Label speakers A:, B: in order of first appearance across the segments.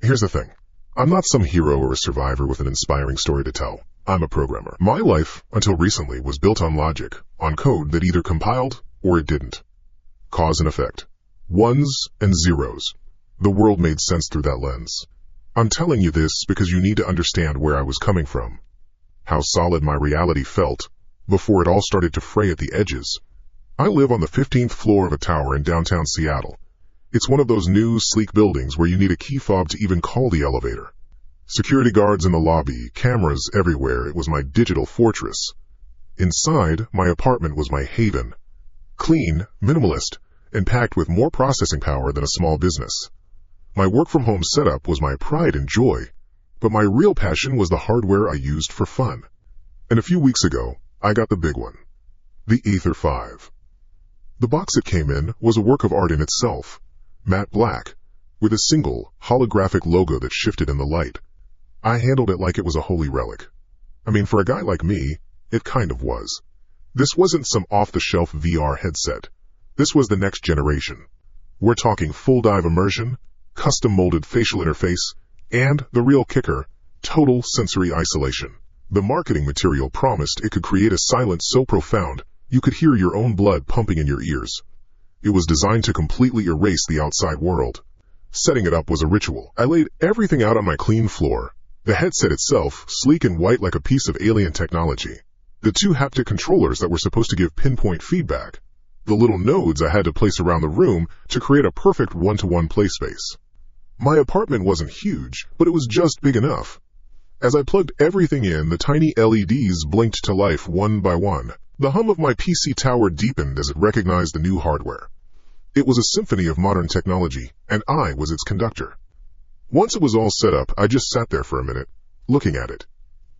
A: Here's the thing. I'm not some hero or a survivor with an inspiring story to tell. I'm a programmer. My life, until recently, was built on logic, on code that either compiled or it didn't. Cause and effect. Ones and zeros. The world made sense through that lens. I'm telling you this because you need to understand where I was coming from. How solid my reality felt before it all started to fray at the edges. I live on the 15th floor of a tower in downtown Seattle. It's one of those new, sleek buildings where you need a key fob to even call the elevator. Security guards in the lobby, cameras everywhere. It was my digital fortress. Inside, my apartment was my haven. Clean, minimalist, and packed with more processing power than a small business. My work-from-home setup was my pride and joy, but my real passion was the hardware I used for fun. And a few weeks ago, I got the big one. The Aether 5. The box it came in was a work of art in itself. Matte black, with a single, holographic logo that shifted in the light. I handled it like it was a holy relic. I mean, for a guy like me, it kind of was. This wasn't some off-the-shelf VR headset. This was the next generation. We're talking full-dive immersion, custom-molded facial interface, and, the real kicker, total sensory isolation. The marketing material promised it could create a silence so profound you could hear your own blood pumping in your ears. It was designed to completely erase the outside world. Setting it up was a ritual. I laid everything out on my clean floor. The headset itself, sleek and white like a piece of alien technology. The two haptic controllers that were supposed to give pinpoint feedback. The little nodes I had to place around the room to create a perfect one-to-one play space. My apartment wasn't huge, but it was just big enough. As I plugged everything in, the tiny LEDs blinked to life one by one. The hum of my PC tower deepened as it recognized the new hardware. It was a symphony of modern technology, and I was its conductor. Once it was all set up, I just sat there for a minute, looking at it.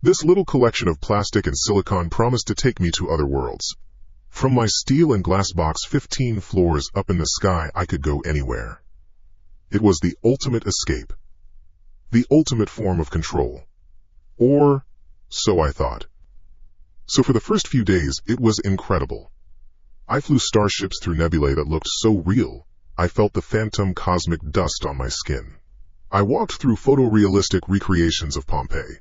A: This little collection of plastic and silicon promised to take me to other worlds. From my steel and glass box 15 floors up in the sky, I could go anywhere. It was the ultimate escape. The ultimate form of control. Or, so I thought. So for the first few days, it was incredible. I flew starships through nebulae that looked so real, I felt the phantom cosmic dust on my skin. I walked through photorealistic recreations of Pompeii.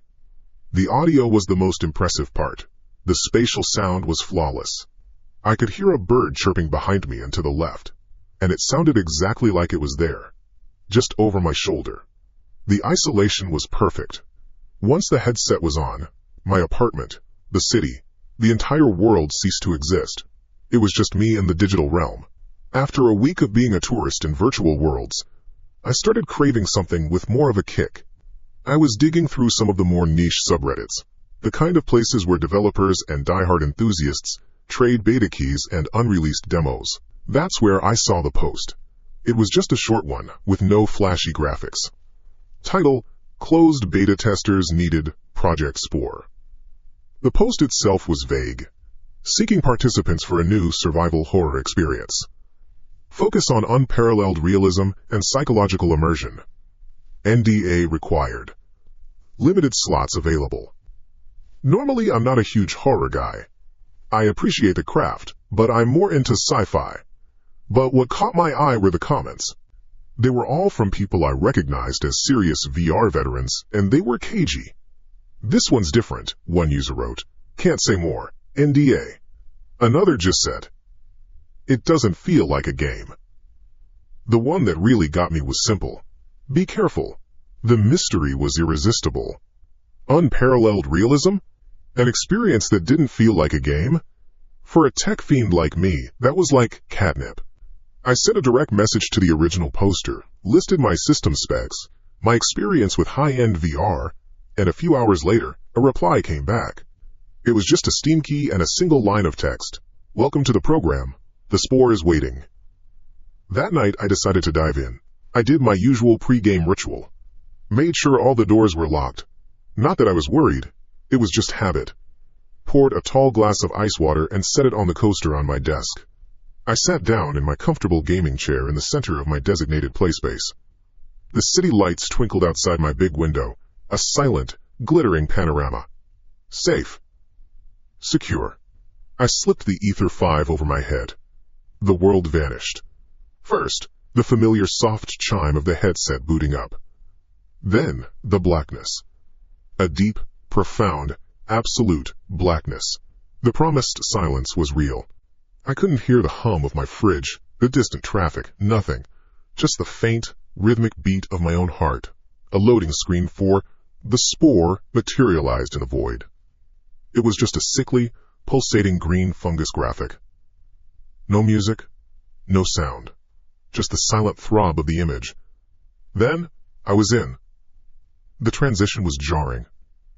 A: The audio was the most impressive part. The spatial sound was flawless. I could hear a bird chirping behind me and to the left, and it sounded exactly like it was there, just over my shoulder. The isolation was perfect. Once the headset was on, my apartment, the city, the entire world ceased to exist. It was just me in the digital realm. After a week of being a tourist in virtual worlds, I started craving something with more of a kick. I was digging through some of the more niche subreddits, the kind of places where developers and diehard enthusiasts trade beta keys and unreleased demos. That's where I saw the post. It was just a short one, with no flashy graphics. Title: Closed Beta Testers Needed, Project Spore. The post itself was vague, seeking participants for a new survival horror experience. Focus on unparalleled realism and psychological immersion. NDA required. Limited slots available. Normally, I'm not a huge horror guy. I appreciate the craft, but I'm more into sci-fi. But what caught my eye were the comments. They were all from people I recognized as serious VR veterans, and they were cagey. This one's different, one user wrote. Can't say more. NDA. Another just said, it doesn't feel like a game. The one that really got me was simple. Be careful. The mystery was irresistible. Unparalleled realism? An experience that didn't feel like a game? For a tech fiend like me, that was like catnip. I sent a direct message to the original poster, listed my system specs, my experience with high-end VR, and a few hours later, a reply came back. It was just a Steam key and a single line of text. Welcome to the program. The Spore is waiting. That night, I decided to dive in. I did my usual pre-game ritual. Made sure all the doors were locked. Not that I was worried. It was just habit. Poured a tall glass of ice water and set it on the coaster on my desk. I sat down in my comfortable gaming chair in the center of my designated playspace. The city lights twinkled outside my big window, a silent, glittering panorama. Safe. Secure. I slipped the Aether 5 over my head. The world vanished. First, the familiar soft chime of the headset booting up. Then, the blackness. A deep, profound, absolute blackness. The promised silence was real. I couldn't hear the hum of my fridge, the distant traffic, nothing. Just the faint, rhythmic beat of my own heart. A loading screen for The Spore materialized in the void. It was just a sickly, pulsating green fungus graphic. No music, no sound. Just the silent throb of the image. Then, I was in. The transition was jarring.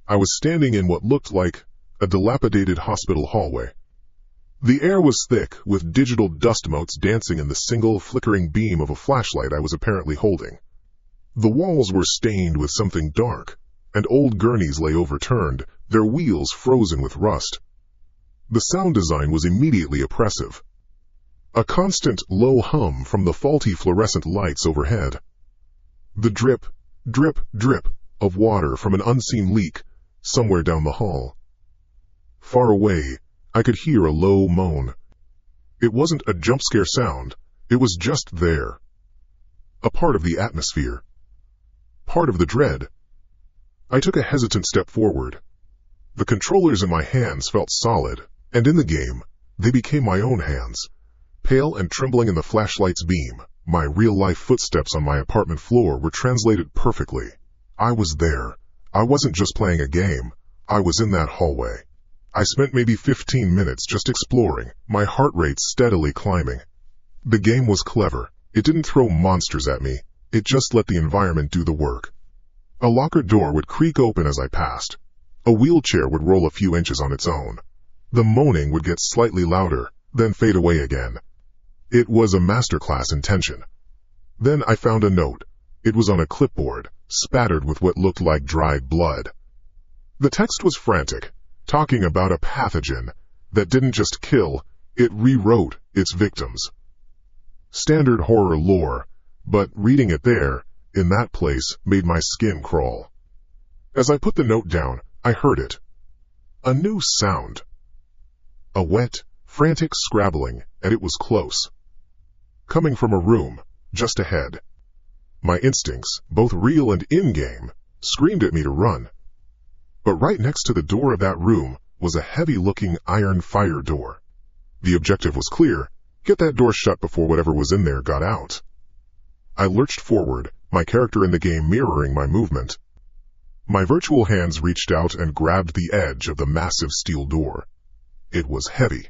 A: I was standing in what looked like a dilapidated hospital hallway. The air was thick, with digital dust motes dancing in the single flickering beam of a flashlight I was apparently holding. The walls were stained with something dark, and old gurneys lay overturned, their wheels frozen with rust. The sound design was immediately oppressive. A constant low hum from the faulty fluorescent lights overhead. The drip, drip, drip of water from an unseen leak somewhere down the hall. Far away, I could hear a low moan. It wasn't a jump scare sound, it was just there. A part of the atmosphere. Part of the dread. I took a hesitant step forward. The controllers in my hands felt solid, and in the game, they became my own hands. Pale and trembling in the flashlight's beam, my real-life footsteps on my apartment floor were translated perfectly. I was there. I wasn't just playing a game. I was in that hallway. I spent maybe 15 minutes just exploring, my heart rate steadily climbing. The game was clever. It didn't throw monsters at me. It just let the environment do the work. A locker door would creak open as I passed. A wheelchair would roll a few inches on its own. The moaning would get slightly louder, then fade away again. It was a masterclass in tension. Then I found a note. It was on a clipboard, spattered with what looked like dried blood. The text was frantic, talking about a pathogen that didn't just kill, it rewrote its victims. Standard horror lore, but reading it there, in that place, made my skin crawl. As I put the note down, I heard it. A new sound. A wet, frantic scrabbling, and it was close. Coming from a room, just ahead. My instincts, both real and in-game, screamed at me to run. But right next to the door of that room was a heavy-looking iron fire door. The objective was clear: get that door shut before whatever was in there got out. I lurched forward, my character in the game mirroring my movement. My virtual hands reached out and grabbed the edge of the massive steel door. It was heavy.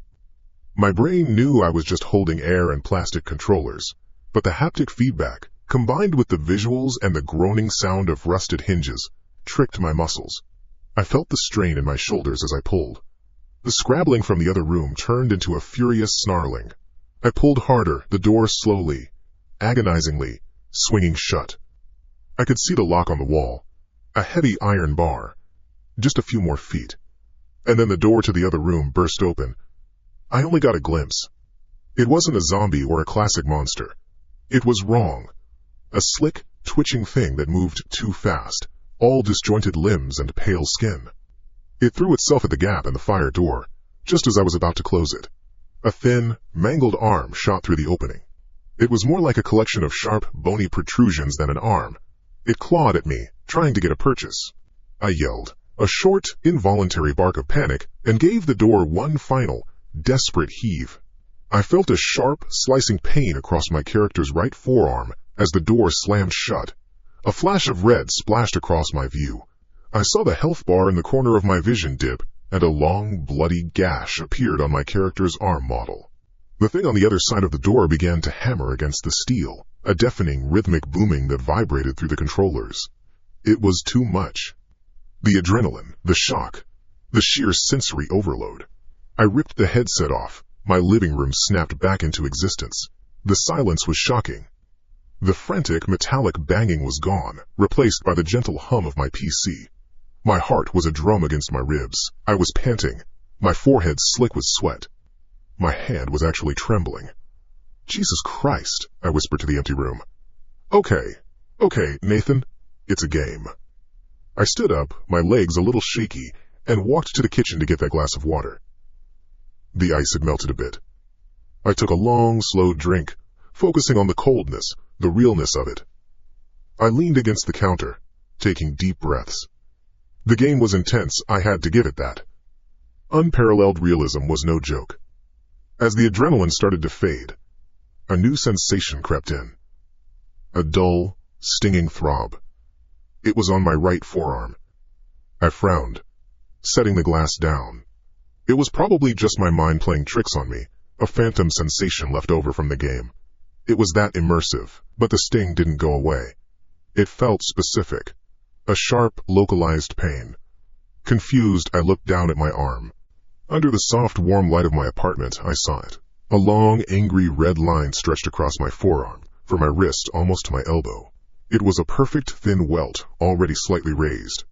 A: My brain knew I was just holding air and plastic controllers, but the haptic feedback, combined with the visuals and the groaning sound of rusted hinges, tricked my muscles. I felt the strain in my shoulders as I pulled. The scrabbling from the other room turned into a furious snarling. I pulled harder, the door slowly, agonizingly, swinging shut. I could see the lock on the wall, a heavy iron bar. Just a few more feet. And then the door to the other room burst open. I only got a glimpse. It wasn't a zombie or a classic monster. It was wrong. A slick, twitching thing that moved too fast, all disjointed limbs and pale skin. It threw itself at the gap in the fire door, just as I was about to close it. A thin, mangled arm shot through the opening. It was more like a collection of sharp, bony protrusions than an arm. It clawed at me, trying to get a purchase. I yelled, a short, involuntary bark of panic, and gave the door one final, desperate heave. I felt a sharp, slicing pain across my character's right forearm as the door slammed shut. A flash of red splashed across my view. I saw the health bar in the corner of my vision dip, and a long, bloody gash appeared on my character's arm model. The thing on the other side of the door began to hammer against the steel, a deafening, rhythmic booming that vibrated through the controllers. It was too much. The adrenaline, the shock, the sheer sensory overload. I ripped the headset off. My living room snapped back into existence. The silence was shocking. The frantic, metallic banging was gone, replaced by the gentle hum of my PC. My heart was a drum against my ribs. I was panting, my forehead slick with sweat. My hand was actually trembling. Jesus Christ, I whispered to the empty room. Okay, Nathan, it's a game. I stood up, my legs a little shaky, and walked to the kitchen to get that glass of water. The ice had melted a bit. I took a long, slow drink, focusing on the coldness, the realness of it. I leaned against the counter, taking deep breaths. The game was intense, I had to give it that. Unparalleled realism was no joke. As the adrenaline started to fade, a new sensation crept in. A dull, stinging throb. It was on my right forearm. I frowned, setting the glass down. It was probably just my mind playing tricks on me, a phantom sensation left over from the game. It was that immersive, but the sting didn't go away. It felt specific. A sharp, localized pain. Confused, I looked down at my arm. Under the soft, warm light of my apartment, I saw it. A long, angry red line stretched across my forearm, from my wrist almost to my elbow. It was a perfect thin welt, already slightly raised.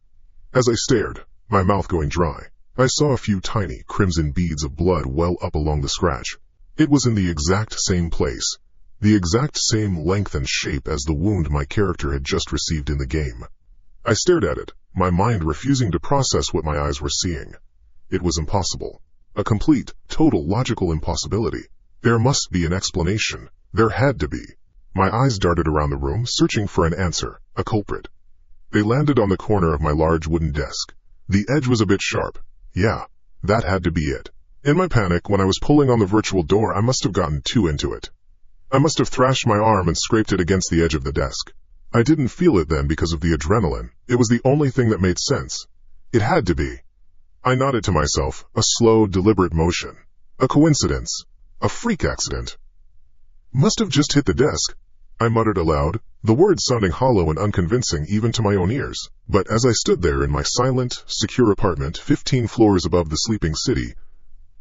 A: As I stared, my mouth going dry, I saw a few tiny, crimson beads of blood well up along the scratch. It was in the exact same place, the exact same length and shape as the wound my character had just received in the game. I stared at it, my mind refusing to process what my eyes were seeing. It was impossible. A complete, total logical impossibility. There must be an explanation. There had to be. My eyes darted around the room, searching for an answer, a culprit. They landed on the corner of my large wooden desk. The edge was a bit sharp. Yeah, that had to be it. In my panic, when I was pulling on the virtual door, I must have gotten too into it. I must have thrashed my arm and scraped it against the edge of the desk. I didn't feel it then because of the adrenaline. It was the only thing that made sense. It had to be. I nodded to myself, a slow, deliberate motion. A coincidence. A freak accident. Must have just hit the desk. I muttered aloud, the words sounding hollow and unconvincing even to my own ears. But as I stood there in my silent, secure apartment 15 floors above the sleeping city,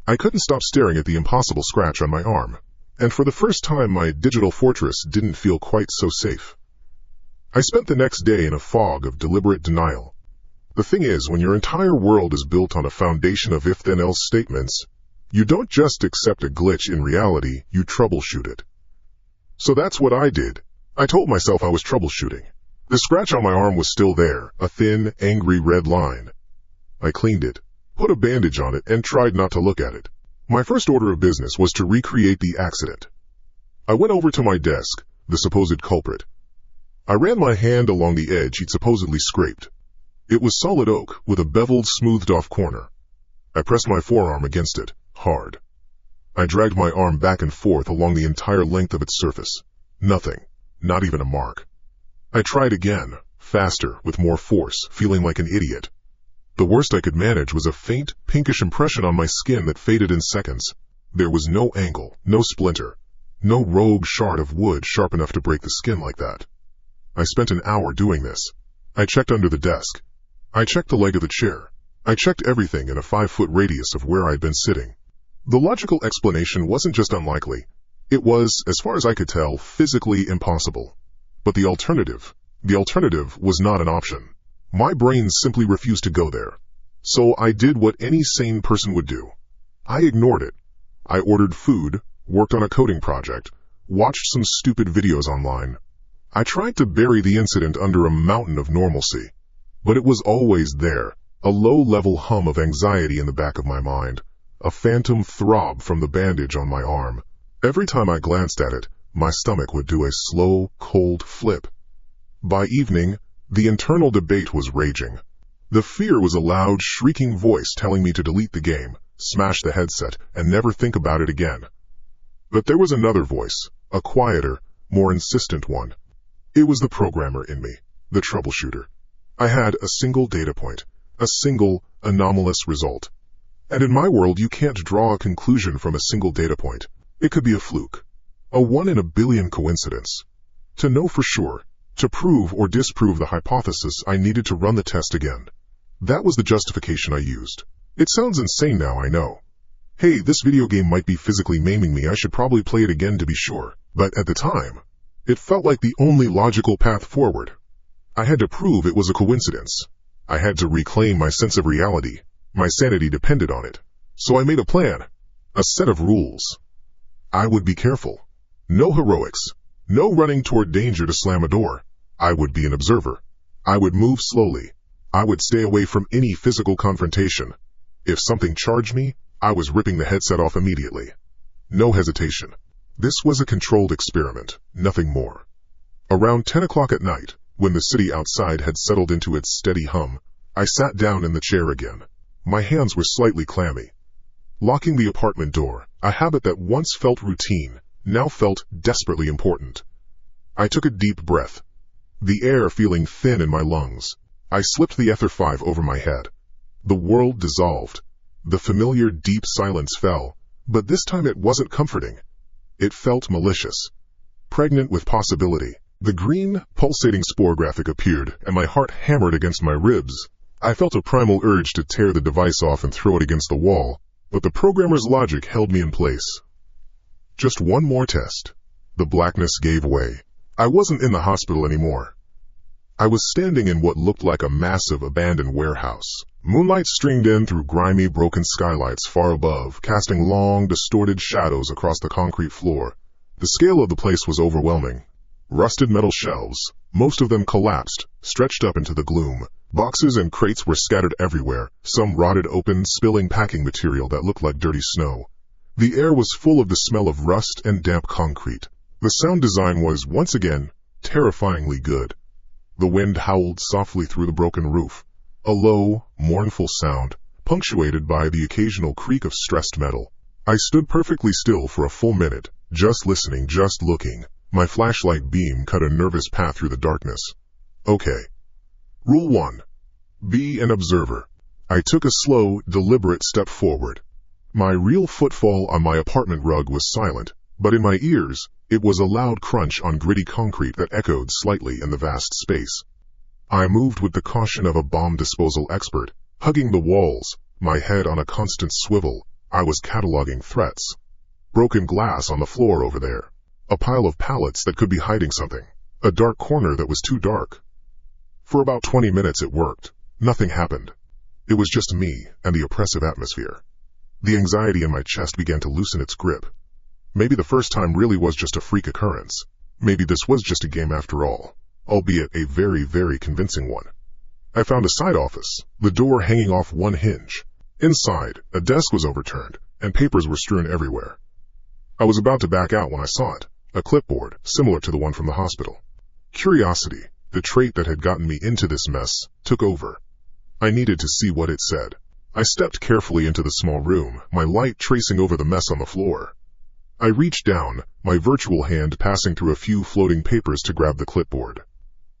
A: I couldn't stop staring at the impossible scratch on my arm. And for the first time, my digital fortress didn't feel quite so safe. I spent the next day in a fog of deliberate denial. The thing is, when your entire world is built on a foundation of if-then-else statements, you don't just accept a glitch in reality, you troubleshoot it. So that's what I did. I told myself I was troubleshooting. The scratch on my arm was still there, a thin, angry red line. I cleaned it, put a bandage on it, and tried not to look at it. My first order of business was to recreate the accident. I went over to my desk, the supposed culprit. I ran my hand along the edge he'd supposedly scraped. It was solid oak, with a beveled, smoothed-off corner. I pressed my forearm against it, hard. I dragged my arm back and forth along the entire length of its surface. Nothing, not even a mark. I tried again, faster, with more force, feeling like an idiot. The worst I could manage was a faint, pinkish impression on my skin that faded in seconds. There was no angle, no splinter, no rogue shard of wood sharp enough to break the skin like that. I spent an hour doing this. I checked under the desk. I checked the leg of the chair. I checked everything in a 5-foot radius of where I'd been sitting. The logical explanation wasn't just unlikely. It was, as far as I could tell, physically impossible. But the alternative was not an option. My brain simply refused to go there. So I did what any sane person would do. I ignored it. I ordered food, worked on a coding project, watched some stupid videos online. I tried to bury the incident under a mountain of normalcy. But it was always there, a low-level hum of anxiety in the back of my mind, a phantom throb from the bandage on my arm. Every time I glanced at it, my stomach would do a slow, cold flip. By evening, the internal debate was raging. The fear was a loud, shrieking voice telling me to delete the game, smash the headset, and never think about it again. But there was another voice, a quieter, more insistent one. It was the programmer in me, the troubleshooter. I had a single data point, a single, anomalous result. And in my world, you can't draw a conclusion from a single data point. It could be a fluke, a 1 in a billion coincidence. To know for sure, to prove or disprove the hypothesis, I needed to run the test again. That was the justification I used. It sounds insane now, I know. Hey, this video game might be physically maiming me, I should probably play it again to be sure. But at the time, it felt like the only logical path forward. I had to prove it was a coincidence. I had to reclaim my sense of reality. My sanity depended on it. So I made a plan, a set of rules. I would be careful. No heroics. No running toward danger to slam a door. I would be an observer. I would move slowly. I would stay away from any physical confrontation. If something charged me, I was ripping the headset off immediately. No hesitation. This was a controlled experiment, nothing more. Around 10 o'clock at night, When the city outside had settled into its steady hum, I sat down in the chair again. My hands were slightly clammy. Locking the apartment door, a habit that once felt routine, now felt desperately important. I took a deep breath, the air feeling thin in my lungs. I slipped the Ether 5 over my head. The world dissolved. The familiar deep silence fell, but this time it wasn't comforting. It felt malicious, pregnant with possibility. The green, pulsating spore graphic appeared, and my heart hammered against my ribs. I felt a primal urge to tear the device off and throw it against the wall, but the programmer's logic held me in place. Just one more test. The blackness gave way. I wasn't in the hospital anymore. I was standing in what looked like a massive abandoned warehouse. Moonlight streamed in through grimy, broken skylights far above, casting long, distorted shadows across the concrete floor. The scale of the place was overwhelming. Rusted metal shelves, most of them collapsed, stretched up into the gloom. Boxes and crates were scattered everywhere, some rotted open, spilling packing material that looked like dirty snow. The air was full of the smell of rust and damp concrete. The sound design was, once again, terrifyingly good. The wind howled softly through the broken roof, a low, mournful sound, punctuated by the occasional creak of stressed metal. I stood perfectly still for a full minute, just listening, just looking. My flashlight beam cut a nervous path through the darkness. Okay. Rule 1. Be an observer. I took a slow, deliberate step forward. My real footfall on my apartment rug was silent, but in my ears, it was a loud crunch on gritty concrete that echoed slightly in the vast space. I moved with the caution of a bomb disposal expert, hugging the walls, my head on a constant swivel. I was cataloging threats. Broken glass on the floor over there. A pile of pallets that could be hiding something. A dark corner that was too dark. For about 20 minutes it worked. Nothing happened. It was just me and the oppressive atmosphere. The anxiety in my chest began to loosen its grip. Maybe the first time really was just a freak occurrence. Maybe this was just a game after all, albeit a very, very convincing one. I found a side office, the door hanging off one hinge. Inside, a desk was overturned, and papers were strewn everywhere. I was about to back out when I saw it, a clipboard, similar to the one from the hospital. Curiosity, the trait that had gotten me into this mess, took over. I needed to see what it said. I stepped carefully into the small room, my light tracing over the mess on the floor. I reached down, my virtual hand passing through a few floating papers to grab the clipboard.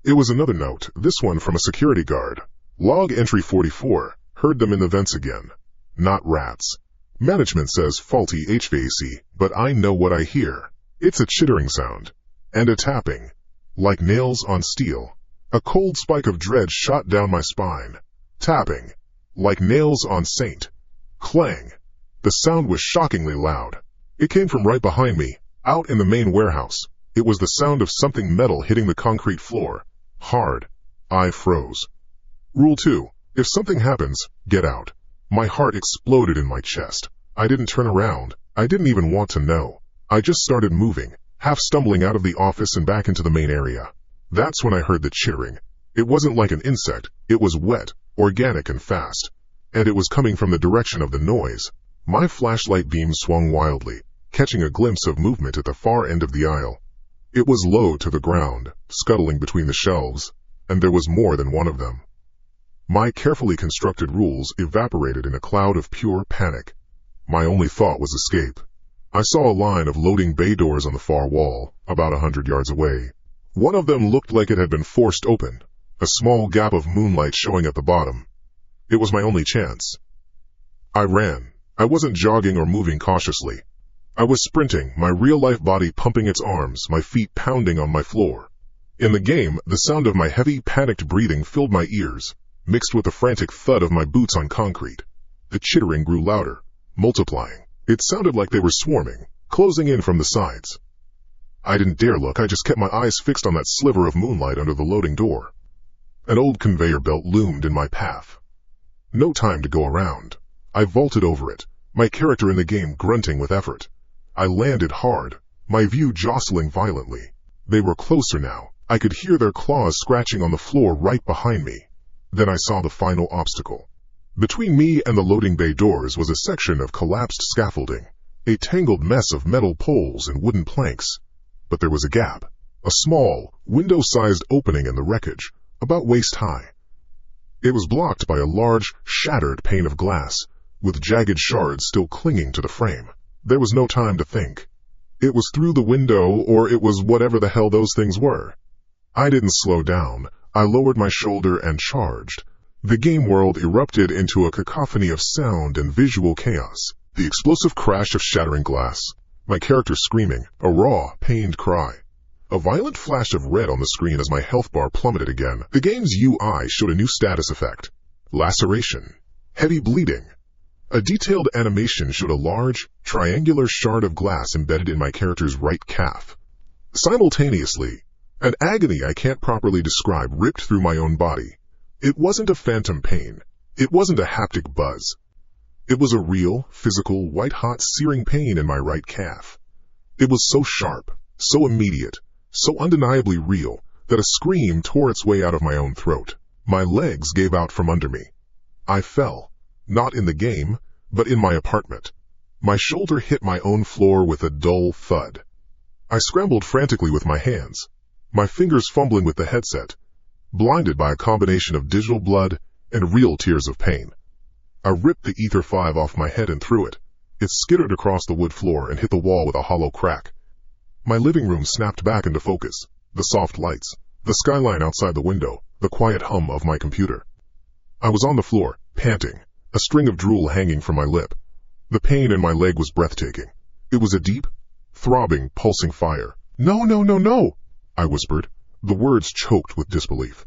A: It was another note, this one from a security guard. Log entry 44, heard them in the vents again. Not rats. Management says faulty HVAC, but I know what I hear. It's a chittering sound. And a tapping. Like nails on steel. A cold spike of dread shot down my spine. Tapping. Like nails on Saint. Clang. The sound was shockingly loud. It came from right behind me, out in the main warehouse. It was the sound of something metal hitting the concrete floor. Hard. I froze. Rule 2. If something happens, get out. My heart exploded in my chest. I didn't turn around. I didn't even want to know. I just started moving, half stumbling out of the office and back into the main area. That's when I heard the cheering. It wasn't like an insect. It was wet, organic and fast. And it was coming from the direction of the noise. My flashlight beam swung wildly, catching a glimpse of movement at the far end of the aisle. It was low to the ground, scuttling between the shelves, and there was more than one of them. My carefully constructed rules evaporated in a cloud of pure panic. My only thought was escape. I saw a line of loading bay doors on the far wall, about 100 yards away. One of them looked like it had been forced open, a small gap of moonlight showing at the bottom. It was my only chance. I ran. I wasn't jogging or moving cautiously. I was sprinting, my real-life body pumping its arms, my feet pounding on my floor. In the game, the sound of my heavy, panicked breathing filled my ears, mixed with the frantic thud of my boots on concrete. The chittering grew louder, multiplying. It sounded like they were swarming, closing in from the sides. I didn't dare look, I just kept my eyes fixed on that sliver of moonlight under the loading door. An old conveyor belt loomed in my path. No time to go around. I vaulted over it, my character in the game grunting with effort. I landed hard, my view jostling violently. They were closer now. I could hear their claws scratching on the floor right behind me. Then I saw the final obstacle. Between me and the loading bay doors was a section of collapsed scaffolding, a tangled mess of metal poles and wooden planks. But there was a gap, A small, window-sized opening in the wreckage, about waist-high. It was blocked by a large, shattered pane of glass, with jagged shards still clinging to the frame. There was no time to think. It was through the window, or it was whatever the hell those things were. I didn't slow down. I lowered my shoulder and charged. The game world erupted into a cacophony of sound and visual chaos. The explosive crash of shattering glass. My character screaming, a raw, pained cry. A violent flash of red on the screen as my health bar plummeted again. The game's UI showed a new status effect. Laceration. Heavy bleeding. A detailed animation showed a large, triangular shard of glass embedded in my character's right calf. Simultaneously, an agony I can't properly describe ripped through my own body. It wasn't a phantom pain. It wasn't a haptic buzz. It was a real, physical, white-hot, searing pain in my right calf. It was so sharp, so immediate, so undeniably real, that a scream tore its way out of my own throat. My legs gave out from under me. I fell, not in the game, but in my apartment. My shoulder hit my own floor with a dull thud. I scrambled frantically with my hands, my fingers fumbling with the headset, blinded by a combination of digital blood and real tears of pain. I ripped the Ether 5 off my head and threw it. It skittered across the wood floor and hit the wall with a hollow crack. My living room snapped back into focus, the soft lights, the skyline outside the window, the quiet hum of my computer. I was on the floor, panting, a string of drool hanging from my lip. The pain in my leg was breathtaking. It was a deep, throbbing, pulsing fire. "No, no, no, no," I whispered, the words choked with disbelief.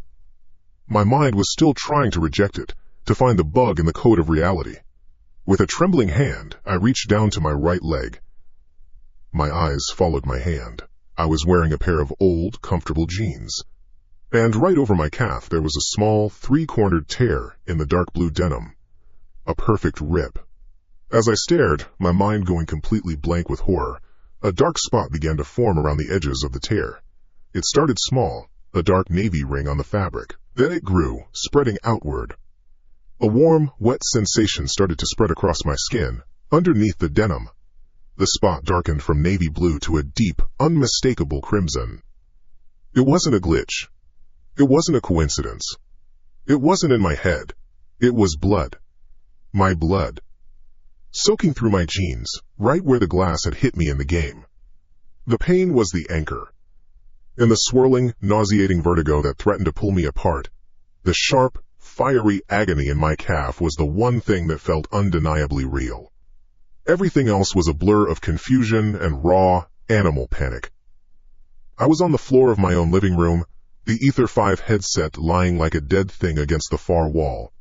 A: My mind was still trying to reject it, to find the bug in the code of reality. With a trembling hand, I reached down to my right leg. My eyes followed my hand. I was wearing a pair of old, comfortable jeans. And right over my calf there was a small, three-cornered tear in the dark blue denim. A perfect rip. As I stared, my mind going completely blank with horror, a dark spot began to form around the edges of the tear. It started small, a dark navy ring on the fabric. Then it grew, spreading outward. A warm, wet sensation started to spread across my skin, underneath the denim. The spot darkened from navy blue to a deep, unmistakable crimson. It wasn't a glitch. It wasn't a coincidence. It wasn't in my head. It was blood. My blood. Soaking through my jeans, right where the glass had hit me in the game. The pain was the anchor. In the swirling, nauseating vertigo that threatened to pull me apart, the sharp, fiery agony in my calf was the one thing that felt undeniably real. Everything else was a blur of confusion and raw, animal panic. I was on the floor of my own living room, the Ether 5 headset lying like a dead thing against the far wall.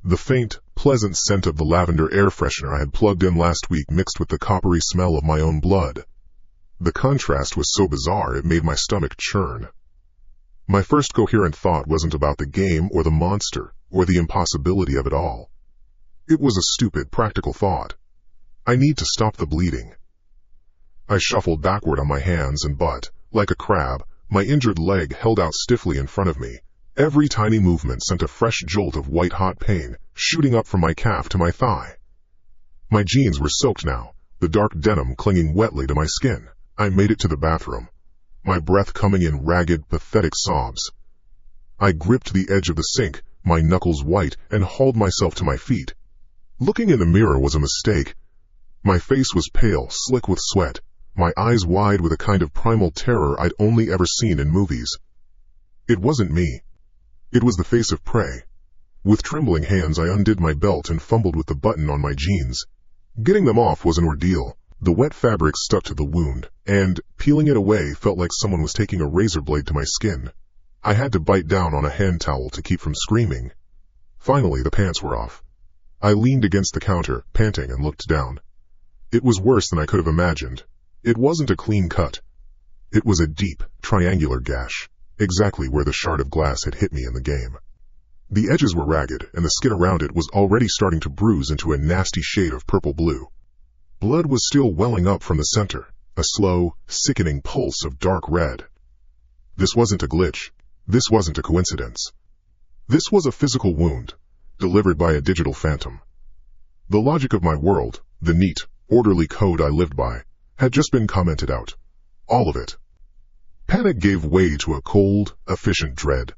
A: The faint, pleasant scent of the lavender air freshener I had plugged in last week mixed with the coppery smell of my own blood. The contrast was so bizarre it made my stomach churn. My first coherent thought wasn't about the game or the monster or the impossibility of it all. It was a stupid, practical thought. I need to stop the bleeding. I shuffled backward on my hands and butt, like a crab, my injured leg held out stiffly in front of me. Every tiny movement sent a fresh jolt of white-hot pain, shooting up from my calf to my thigh. My jeans were soaked now, the dark denim clinging wetly to my skin. I made it to the bathroom, my breath coming in ragged, pathetic sobs. I gripped the edge of the sink, my knuckles white, and hauled myself to my feet. Looking in the mirror was a mistake. My face was pale, slick with sweat, my eyes wide with a kind of primal terror I'd only ever seen in movies. It wasn't me. It was the face of prey. With trembling hands I undid my belt and fumbled with the button on my jeans. Getting them off was an ordeal. The wet fabric stuck to the wound, and, peeling it away, felt like someone was taking a razor blade to my skin. I had to bite down on a hand towel to keep from screaming. Finally, the pants were off. I leaned against the counter, panting, and looked down. It was worse than I could have imagined. It wasn't a clean cut. It was a deep, triangular gash, exactly where the shard of glass had hit me in the game. The edges were ragged, and the skin around it was already starting to bruise into a nasty shade of purple-blue. Blood was still welling up from the center, a slow, sickening pulse of dark red. This wasn't a glitch. This wasn't a coincidence. This was a physical wound, delivered by a digital phantom. The logic of my world, the neat, orderly code I lived by, had just been commented out. All of it. Panic gave way to a cold, efficient dread.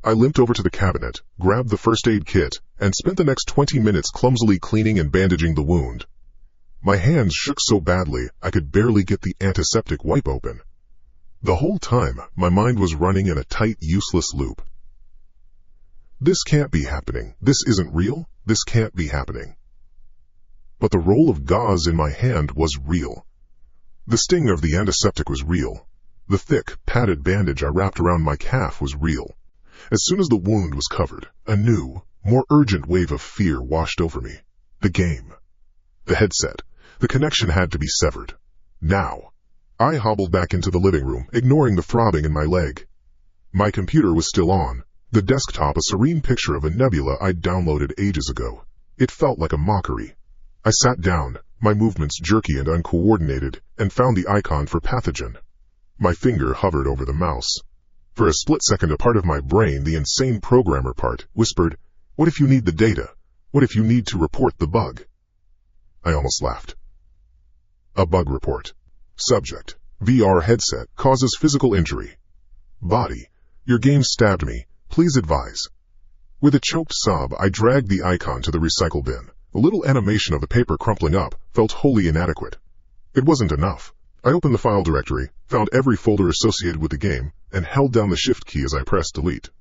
A: I limped over to the cabinet, grabbed the first aid kit, and spent the next 20 minutes clumsily cleaning and bandaging the wound. My hands shook so badly I could barely get the antiseptic wipe open. The whole time, my mind was running in a tight, useless loop. This can't be happening. This isn't real. This can't be happening. But the roll of gauze in my hand was real. The sting of the antiseptic was real. The thick, padded bandage I wrapped around my calf was real. As soon as the wound was covered, a new, more urgent wave of fear washed over me. The game. The headset. The connection had to be severed. Now. I hobbled back into the living room, ignoring the throbbing in my leg. My computer was still on, the desktop a serene picture of a nebula I'd downloaded ages ago. It felt like a mockery. I sat down, my movements jerky and uncoordinated, and found the icon for pathogen. My finger hovered over the mouse. For a split second, a part of my brain, the insane programmer part, whispered, "What if you need the data? What if you need to report the bug?" I almost laughed. A bug report. Subject: VR headset causes physical injury. Body: your game stabbed me. Please advise. With a choked sob, I dragged the icon to the recycle bin. The little animation of the paper crumpling up felt wholly inadequate. It wasn't enough. I opened the file directory, found every folder associated with the game, and held down the shift key as I pressed delete.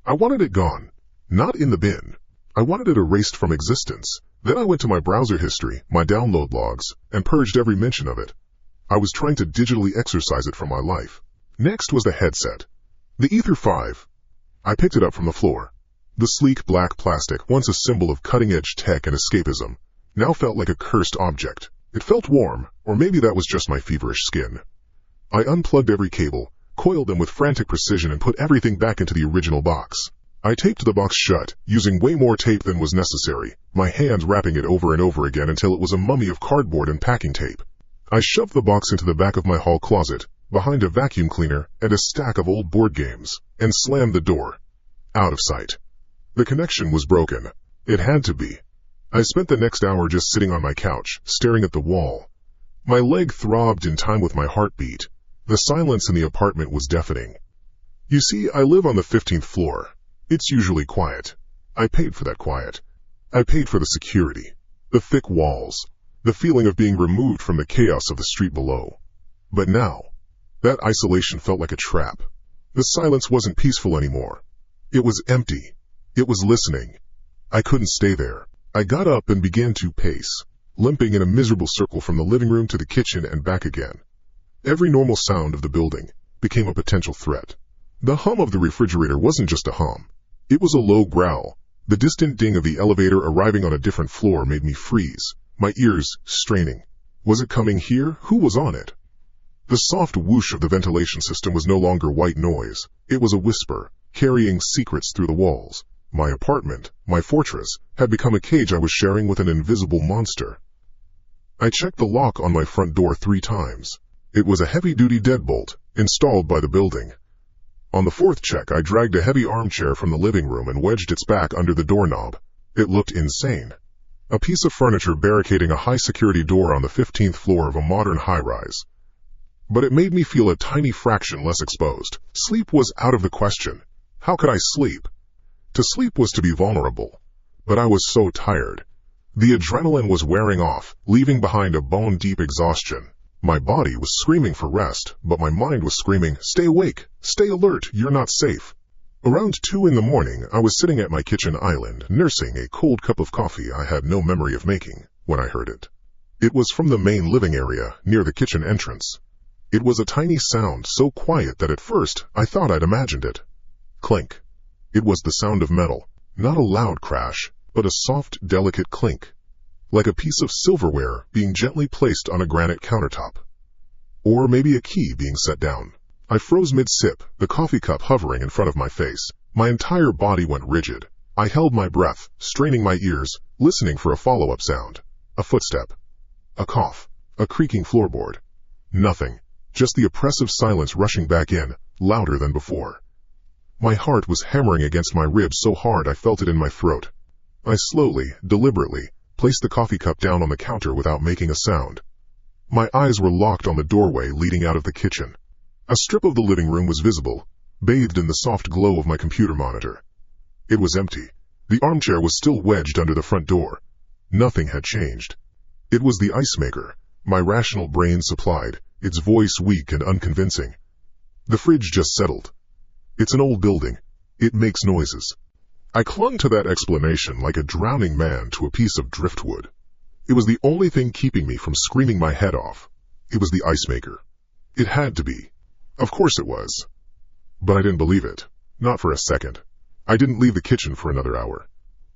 A: I wanted it gone. Not in the bin. I wanted it erased from existence. Then I went to my browser history, my download logs, and purged every mention of it. I was trying to digitally exorcise it from my life. Next was the headset. The Ether 5. I picked it up from the floor. The sleek black plastic, once a symbol of cutting-edge tech and escapism, now felt like a cursed object. It felt warm, or maybe that was just my feverish skin. I unplugged every cable, coiled them with frantic precision, and put everything back into the original box. I taped the box shut, using way more tape than was necessary, my hands wrapping it over and over again until it was a mummy of cardboard and packing tape. I shoved the box into the back of my hall closet, behind a vacuum cleaner and a stack of old board games, and slammed the door. Out of sight. The connection was broken. It had to be. I spent the next hour just sitting on my couch, staring at the wall. My leg throbbed in time with my heartbeat. The silence in the apartment was deafening. You see, I live on the 15th floor. It's usually quiet. I paid for that quiet. I paid for the security, the thick walls, the feeling of being removed from the chaos of the street below. But now, that isolation felt like a trap. The silence wasn't peaceful anymore. It was empty. It was listening. I couldn't stay there. I got up and began to pace, limping in a miserable circle from the living room to the kitchen and back again. Every normal sound of the building became a potential threat. The hum of the refrigerator wasn't just a hum. It was a low growl. The distant ding of the elevator arriving on a different floor made me freeze, my ears straining. Was it coming here? Who was on it? The soft whoosh of the ventilation system was no longer white noise. It was a whisper, carrying secrets through the walls. My apartment, my fortress, had become a cage I was sharing with an invisible monster. I checked the lock on my front door 3 times. It was a heavy-duty deadbolt, installed by the building. On the 4th check, I dragged a heavy armchair from the living room and wedged its back under the doorknob. It looked insane. A piece of furniture barricading a high-security door on the 15th floor of a modern high-rise. But it made me feel a tiny fraction less exposed. Sleep was out of the question. How could I sleep? To sleep was to be vulnerable. But I was so tired. The adrenaline was wearing off, leaving behind a bone-deep exhaustion. My body was screaming for rest, but my mind was screaming, "Stay awake! Stay alert! You're not safe!" Around 2 in the morning, I was sitting at my kitchen island, nursing a cold cup of coffee I had no memory of making, when I heard it. It was from the main living area, near the kitchen entrance. It was a tiny sound, so quiet that at first I thought I'd imagined it. Clink. It was the sound of metal, not a loud crash, but a soft, delicate clink, like a piece of silverware being gently placed on a granite countertop. Or maybe a key being set down. I froze mid-sip, the coffee cup hovering in front of my face. My entire body went rigid. I held my breath, straining my ears, listening for a follow-up sound. A footstep. A cough. A creaking floorboard. Nothing. Just the oppressive silence rushing back in, louder than before. My heart was hammering against my ribs so hard I felt it in my throat. I slowly, deliberately, placed the coffee cup down on the counter without making a sound. My eyes were locked on the doorway leading out of the kitchen. A strip of the living room was visible, bathed in the soft glow of my computer monitor. It was empty. The armchair was still wedged under the front door. Nothing had changed. It was the ice maker, my rational brain supplied, its voice weak and unconvincing. The fridge just settled. It's an old building. It makes noises. I clung to that explanation like a drowning man to a piece of driftwood. It was the only thing keeping me from screaming my head off. It was the ice maker. It had to be. Of course it was. But I didn't believe it. Not for a second. I didn't leave the kitchen for another hour.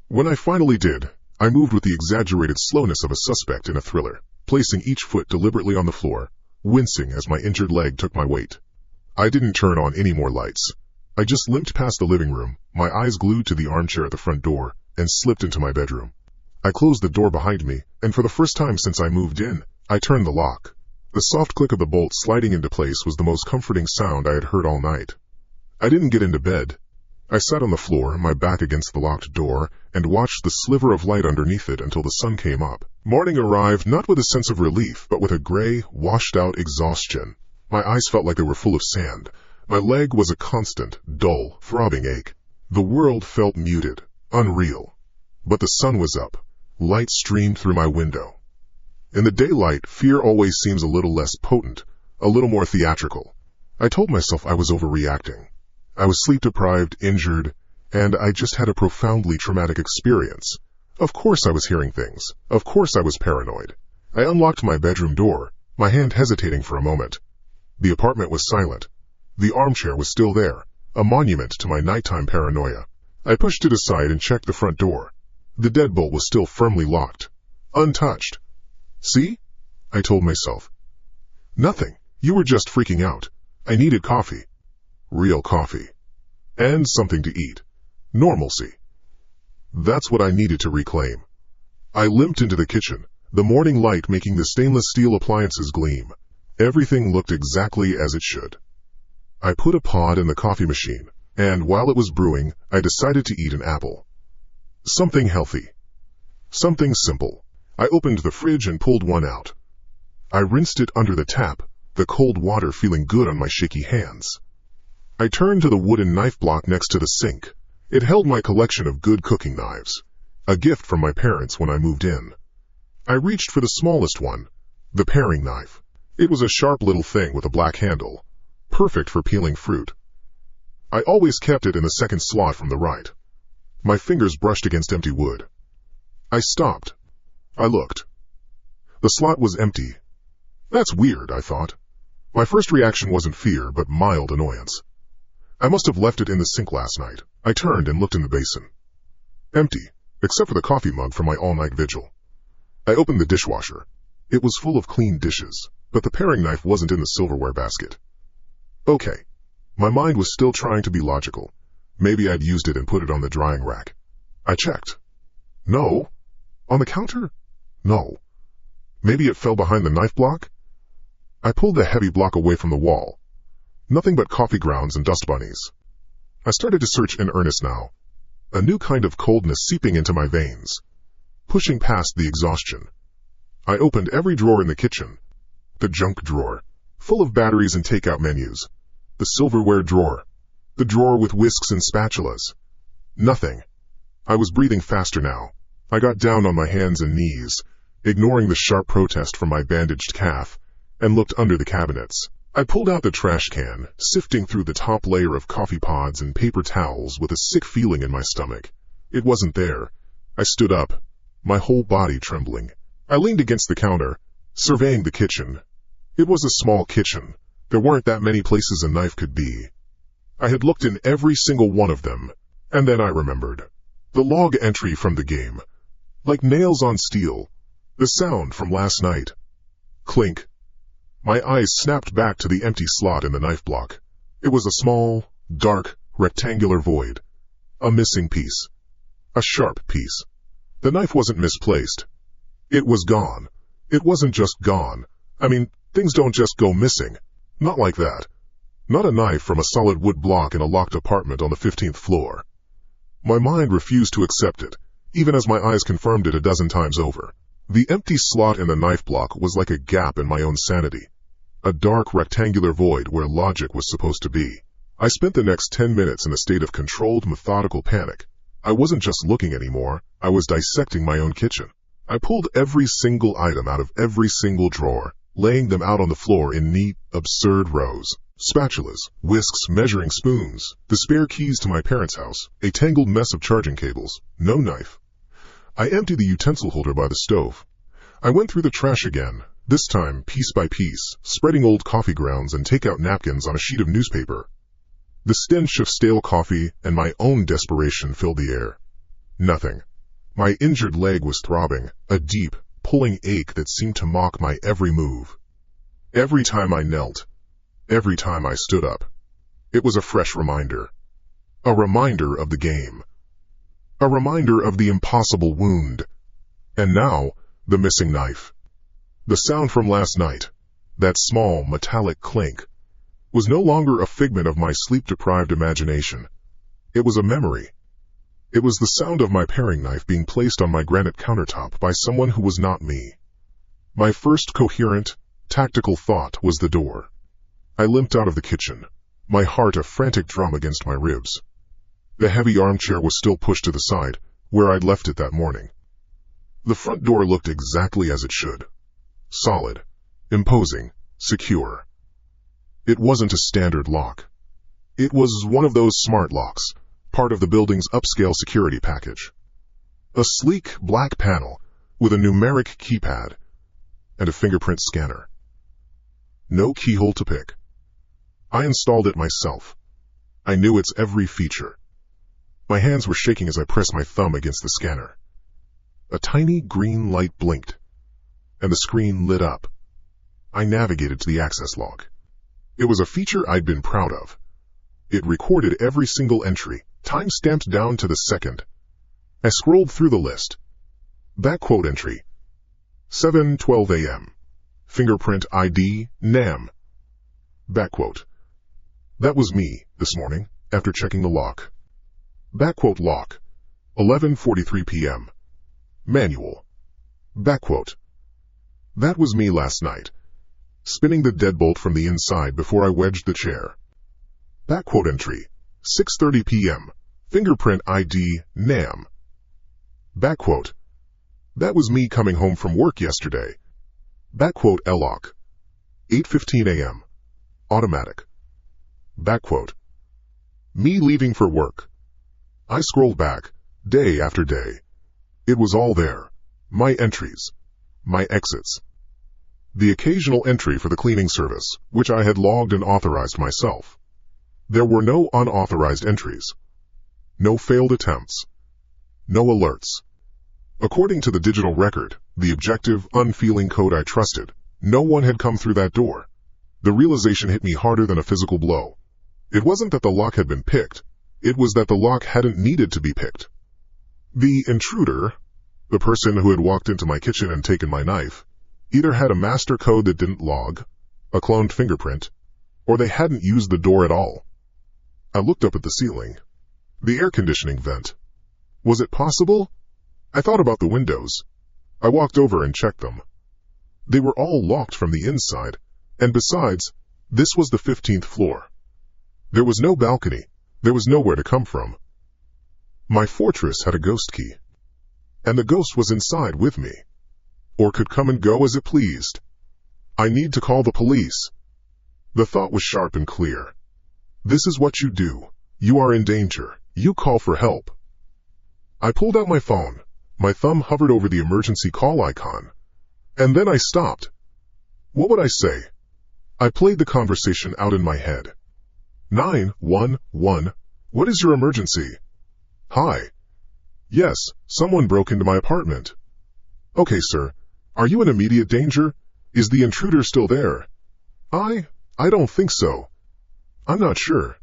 A: When I finally did, I moved with the exaggerated slowness of a suspect in a thriller, placing each foot deliberately on the floor, wincing as my injured leg took my weight. I didn't turn on any more lights. I just limped past the living room, my eyes glued to the armchair at the front door, and slipped into my bedroom. I closed the door behind me, and for the first time since I moved in, I turned the lock. The soft click of the bolt sliding into place was the most comforting sound I had heard all night. I didn't get into bed. I sat on the floor, my back against the locked door, and watched the sliver of light underneath it until the sun came up. Morning arrived not with a sense of relief, but with a gray, washed-out exhaustion. My eyes felt like they were full of sand. My leg was a constant, dull, throbbing ache. The world felt muted, unreal. But the sun was up. Light streamed through my window. In the daylight, fear always seems a little less potent, a little more theatrical. I told myself I was overreacting. I was sleep-deprived, injured, and I just had a profoundly traumatic experience. Of course I was hearing things. Of course I was paranoid. I unlocked my bedroom door, my hand hesitating for a moment. The apartment was silent. The armchair was still there, a monument to my nighttime paranoia. I pushed it aside and checked the front door. The deadbolt was still firmly locked, untouched. See? I told myself. Nothing. You were just freaking out. I needed coffee. Real coffee. And something to eat. Normalcy. That's what I needed to reclaim. I limped into the kitchen, the morning light making the stainless steel appliances gleam. Everything looked exactly as it should. I put a pod in the coffee machine, and while it was brewing, I decided to eat an apple. Something healthy. Something simple. I opened the fridge and pulled one out. I rinsed it under the tap, the cold water feeling good on my shaky hands. I turned to the wooden knife block next to the sink. It held my collection of good cooking knives, a gift from my parents when I moved in. I reached for the smallest one, the paring knife. It was a sharp little thing with a black handle, perfect for peeling fruit. I always kept it in the second slot from the right. My fingers brushed against empty wood. I stopped. I looked. The slot was empty. That's weird, I thought. My first reaction wasn't fear, but mild annoyance. I must have left it in the sink last night. I turned and looked in the basin. Empty, except for the coffee mug from my all-night vigil. I opened the dishwasher. It was full of clean dishes, but the paring knife wasn't in the silverware basket. Okay. My mind was still trying to be logical. Maybe I'd used it and put it on the drying rack. I checked. No. On the counter? No. Maybe it fell behind the knife block? I pulled the heavy block away from the wall. Nothing but coffee grounds and dust bunnies. I started to search in earnest now, a new kind of coldness seeping into my veins, pushing past the exhaustion. I opened every drawer in the kitchen. The junk drawer, full of batteries and takeout menus. The silverware drawer. The drawer with whisks and spatulas. Nothing. I was breathing faster now. I got down on my hands and knees, ignoring the sharp protest from my bandaged calf, and looked under the cabinets. I pulled out the trash can, sifting through the top layer of coffee pods and paper towels with a sick feeling in my stomach. It wasn't there. I stood up, my whole body trembling. I leaned against the counter, surveying the kitchen. It was a small kitchen. There weren't that many places a knife could be. I had looked in every single one of them, and then I remembered. The log entry from the game. Like nails on steel. The sound from last night. Clink. My eyes snapped back to the empty slot in the knife block. It was a small, dark, rectangular void. A missing piece. A sharp piece. The knife wasn't misplaced. It was gone. It wasn't just gone. I mean, things don't just go missing. Not like that. Not a knife from a solid wood block in a locked apartment on the 15th floor. My mind refused to accept it, even as my eyes confirmed it a dozen times over. The empty slot in the knife block was like a gap in my own sanity. a dark rectangular void where logic was supposed to be. I spent the next 10 minutes in a state of controlled, methodical panic. I wasn't just looking anymore, I was dissecting my own kitchen. I pulled every single item out of every single drawer, laying them out on the floor in neat, absurd rows. Spatulas, whisks, measuring spoons, the spare keys to my parents' house, a tangled mess of charging cables, no knife. I emptied the utensil holder by the stove. I went through the trash again, this time piece by piece, spreading old coffee grounds and takeout napkins on a sheet of newspaper. The stench of stale coffee and my own desperation filled the air. Nothing. My injured leg was throbbing, a deep, pulling ache that seemed to mock my every move. Every time I knelt, every time I stood up, it was a fresh reminder. A reminder of the game. A reminder of the impossible wound. And now, the missing knife. The sound from last night, that small, metallic clink, was no longer a figment of my sleep-deprived imagination. It was a memory. It was the sound of my paring knife being placed on my granite countertop by someone who was not me. My first coherent, tactical thought was the door. I limped out of the kitchen, my heart a frantic drum against my ribs. The heavy armchair was still pushed to the side, where I'd left it that morning. The front door looked exactly as it should. Solid, imposing, secure. It wasn't a standard lock. It was one of those smart locks, part of the building's upscale security package. A sleek black panel with a numeric keypad and a fingerprint scanner. No keyhole to pick. I installed it myself. I knew its every feature. My hands were shaking as I pressed my thumb against the scanner. A tiny green light blinked, and the screen lit up. I navigated to the access log. It was a feature I'd been proud of. It recorded every single entry, time-stamped down to the second. I scrolled through the list. Backquote entry. 7:12 a.m. Fingerprint ID, NAM. Backquote. That was me, this morning, after checking the lock. Backquote lock. 11:43 p.m. Manual. Backquote. That was me last night, spinning the deadbolt from the inside before I wedged the chair. Backquote entry. 6:30 p.m. Fingerprint ID, NAM. Backquote. That was me coming home from work yesterday. Backquote LLOC. 8:15 a.m. Automatic. Backquote. Me leaving for work. I scrolled back, day after day. It was all there. My entries. My exits. The occasional entry for the cleaning service, which I had logged and authorized myself. There were no unauthorized entries. No failed attempts. No alerts. According to the digital record, the objective, unfeeling code I trusted, no one had come through that door. The realization hit me harder than a physical blow. It wasn't that the lock had been picked. It was that the lock hadn't needed to be picked. The intruder, the person who had walked into my kitchen and taken my knife, either had a master code that didn't log, a cloned fingerprint, or they hadn't used the door at all. I looked up at the ceiling. The air conditioning vent. Was it possible? I thought about the windows. I walked over and checked them. They were all locked from the inside, and besides, this was the 15th floor. There was no balcony. There was nowhere to come from. My fortress had a ghost key, and the ghost was inside with me, or could come and go as it pleased. I need to call the police. The thought was sharp and clear. This is what you do. You are in danger. You call for help. I pulled out my phone. My thumb hovered over the emergency call icon, and then I stopped. What would I say? I played the conversation out in my head. 911, what is your emergency? Hi. Yes, someone broke into my apartment. Okay, sir. Are you in immediate danger? Is the intruder still there? I don't think so. I'm not sure.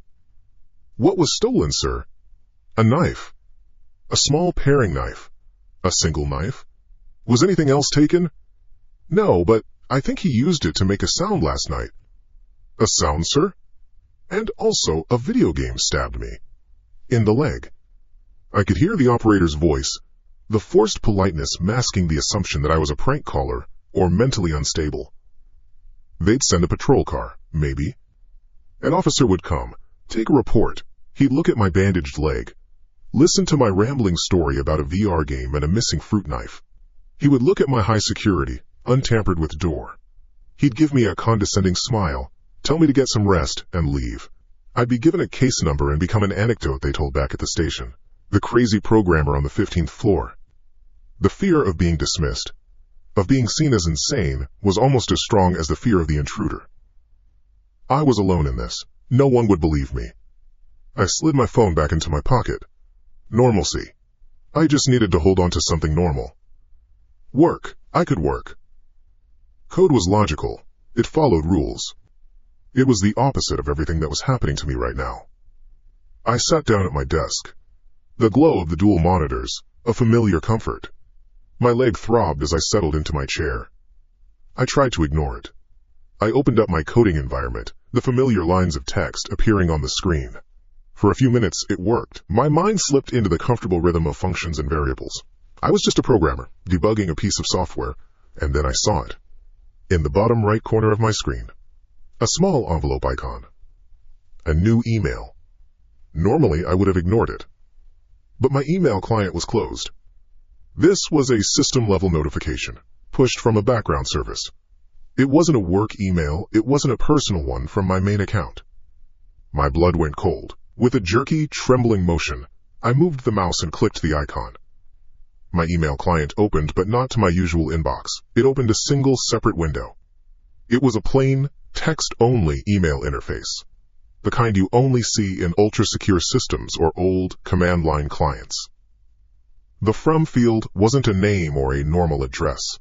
A: What was stolen, sir? A knife. A small paring knife. A single knife. Was anything else taken? No, but I think he used it to make a sound last night. A sound, sir? And also a video game stabbed me. In the leg. I could hear the operator's voice, the forced politeness masking the assumption that I was a prank caller or mentally unstable. They'd send a patrol car, maybe. An officer would come, take a report. He'd look at my bandaged leg, listen to my rambling story about a VR game and a missing fruit knife. He would look at my high security, untampered with door. He'd give me a condescending smile, tell me to get some rest, and leave. I'd be given a case number and become an anecdote they told back at the station. The crazy programmer on the 15th floor. The fear of being dismissed, of being seen as insane, was almost as strong as the fear of the intruder. I was alone in this. No one would believe me. I slid my phone back into my pocket. Normalcy. I just needed to hold on to something normal. Work. I could work. Code was logical. It followed rules. It was the opposite of everything that was happening to me right now. I sat down at my desk. The glow of the dual monitors, a familiar comfort. My leg throbbed as I settled into my chair. I tried to ignore it. I opened up my coding environment, the familiar lines of text appearing on the screen. For a few minutes, it worked. My mind slipped into the comfortable rhythm of functions and variables. I was just a programmer, debugging a piece of software, and then I saw it. In the bottom right corner of my screen, a small envelope icon. A new email. Normally, I would have ignored it. But my email client was closed. This was a system-level notification, pushed from a background service. It wasn't a work email, it wasn't a personal one from my main account. My blood went cold. With a jerky, trembling motion, I moved the mouse and clicked the icon. My email client opened, but not to my usual inbox. It opened a single separate window. It was a plain, text-only email interface, the kind you only see in ultra-secure systems or old command line clients. The from field wasn't a name or a normal address.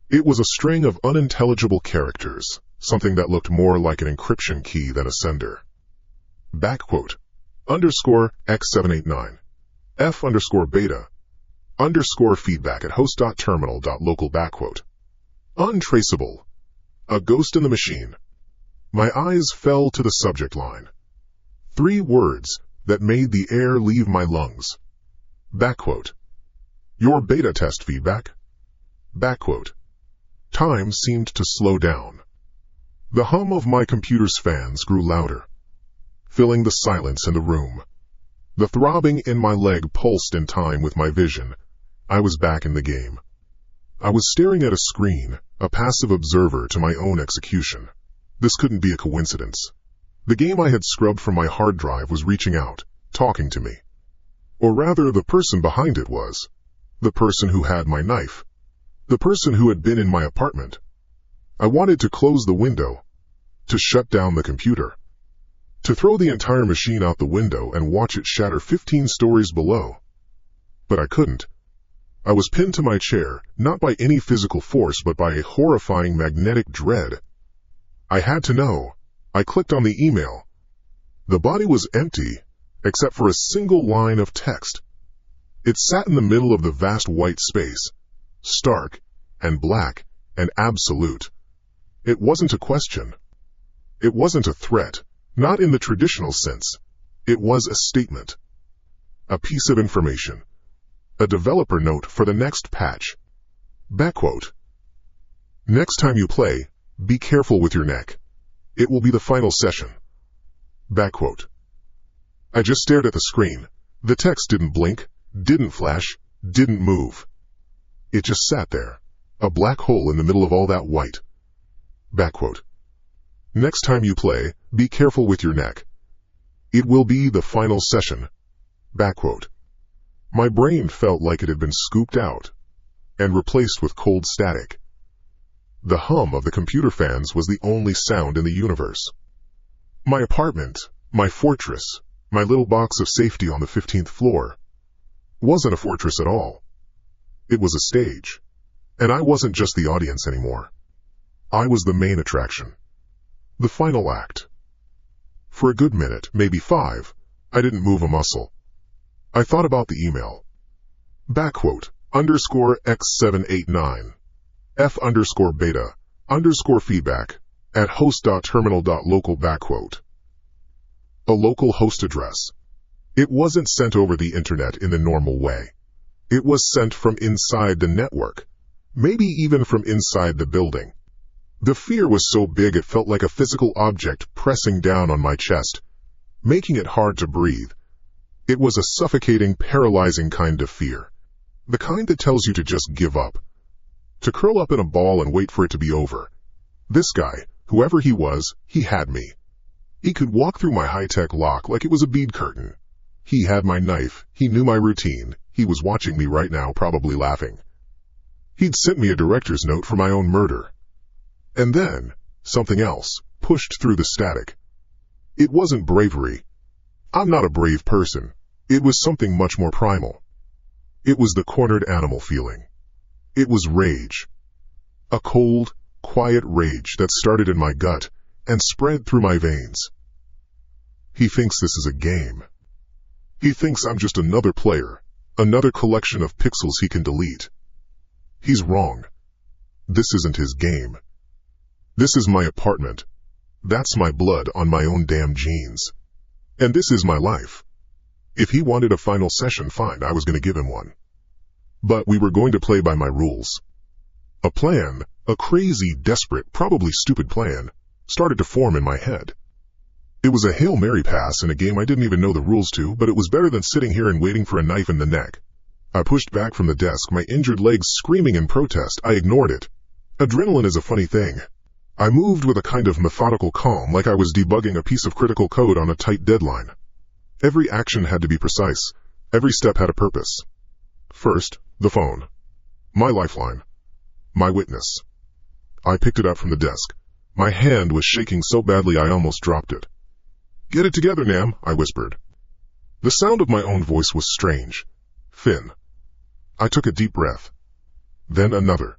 A: It was a string of unintelligible characters, something that looked more like an encryption key than a sender. Backquote, underscore x789, f underscore beta, underscore feedback at host.terminal.local backquote. Untraceable. A ghost in the machine. My eyes fell to the subject line. 3 words that made the air leave my lungs. Backquote. Your beta test feedback. Backquote. Time seemed to slow down. The hum of my computer's fans grew louder, filling the silence in the room. The throbbing in my leg pulsed in time with my vision. I was back in the game. I was staring at a screen, a passive observer to my own execution. This couldn't be a coincidence. The game I had scrubbed from my hard drive was reaching out, talking to me. Or rather, the person behind it was. The person who had my knife. The person who had been in my apartment. I wanted to close the window, to shut down the computer, to throw the entire machine out the window and watch it shatter 15 stories below. But I couldn't. I was pinned to my chair, not by any physical force but by a horrifying magnetic dread. I had to know. I clicked on the email. The body was empty, except for a single line of text. It sat in the middle of the vast white space, stark and black and absolute. It wasn't a question. It wasn't a threat, not in the traditional sense. It was a statement. A piece of information. A developer note for the next patch. Backquote. Next time you play, be careful with your neck. It will be the final session. Backquote. I just stared at the screen. The text didn't blink, didn't flash, didn't move. It just sat there, a black hole in the middle of all that white. Backquote. Next time you play, be careful with your neck. It will be the final session. Backquote. My brain felt like it had been scooped out and replaced with cold static. The hum of the computer fans was the only sound in the universe. My apartment, my fortress, my little box of safety on the 15th floor, wasn't a fortress at all. It was a stage. And I wasn't just the audience anymore. I was the main attraction. The final act. For a good minute, maybe 5, I didn't move a muscle. I thought about the email. Backquote, underscore x789, f underscore beta, underscore feedback, at host.terminal.local backquote. A local host address. It wasn't sent over the internet in the normal way. It was sent from inside the network, maybe even from inside the building. The fear was so big it felt like a physical object pressing down on my chest, making it hard to breathe. It was a suffocating, paralyzing kind of fear. The kind that tells you to just give up. To curl up in a ball and wait for it to be over. This guy, whoever he was, he had me. He could walk through my high-tech lock like it was a bead curtain. He had my knife, he knew my routine, he was watching me right now, probably laughing. He'd sent me a director's note for my own murder. And then, something else, pushed through the static. It wasn't bravery. I'm not a brave person. It was something much more primal. It was the cornered animal feeling. It was rage. A cold, quiet rage that started in my gut and spread through my veins. He thinks this is a game. He thinks I'm just another player, another collection of pixels he can delete. He's wrong. This isn't his game. This is my apartment. That's my blood on my own damn jeans. And this is my life. If he wanted a final session, fine, I was going to give him one. But we were going to play by my rules. A plan, a crazy, desperate, probably stupid plan, started to form in my head. It was a Hail Mary pass in a game I didn't even know the rules to, but it was better than sitting here and waiting for a knife in the neck. I pushed back from the desk, my injured legs screaming in protest. I ignored it. Adrenaline is a funny thing. I moved with a kind of methodical calm, like I was debugging a piece of critical code on a tight deadline. Every action had to be precise. Every step had a purpose. First, the phone. My lifeline. My witness. I picked it up from the desk. My hand was shaking so badly I almost dropped it. "Get it together, Nam," I whispered. The sound of my own voice was strange, thin. I took a deep breath. Then another.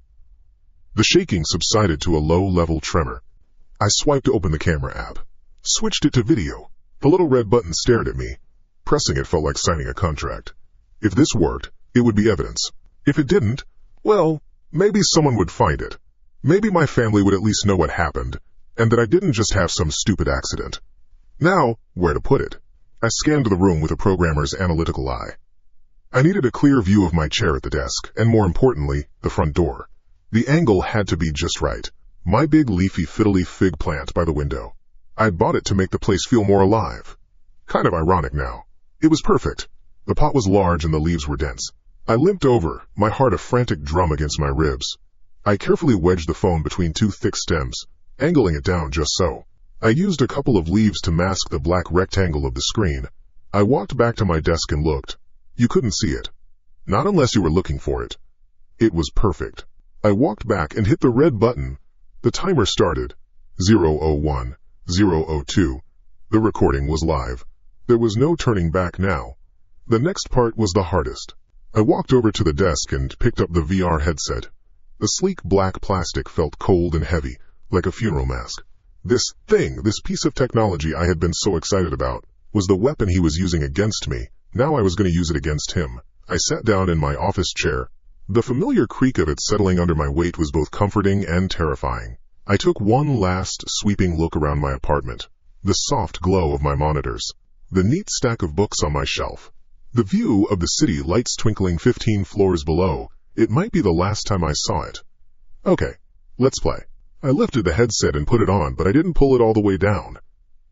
A: The shaking subsided to a low-level tremor. I swiped open the camera app, switched it to video. The little red button stared at me. Pressing it felt like signing a contract. If this worked, it would be evidence. If it didn't, well, maybe someone would find it. Maybe my family would at least know what happened, and that I didn't just have some stupid accident. Now, where to put it? I scanned the room with a programmer's analytical eye. I needed a clear view of my chair at the desk, and more importantly, the front door. The angle had to be just right. My big leafy fiddly fig plant by the window. I'd bought it to make the place feel more alive. Kind of ironic now. It was perfect. The pot was large and the leaves were dense. I limped over, my heart a frantic drum against my ribs. I carefully wedged the phone between two thick stems, angling it down just so. I used a couple of leaves to mask the black rectangle of the screen. I walked back to my desk and looked. You couldn't see it. Not unless you were looking for it. It was perfect. I walked back and hit the red button. The timer started. 0:01, 0:02. The recording was live. There was no turning back now. The next part was the hardest. I walked over to the desk and picked up the VR headset. The sleek black plastic felt cold and heavy, like a funeral mask. This thing, this piece of technology I had been so excited about, was the weapon he was using against me. Now I was going to use it against him. I sat down in my office chair. The familiar creak of it settling under my weight was both comforting and terrifying. I took one last, sweeping look around my apartment. The soft glow of my monitors. The neat stack of books on my shelf. The view of the city lights twinkling 15 floors below. It might be the last time I saw it. Okay, let's play. I lifted the headset and put it on, but I didn't pull it all the way down.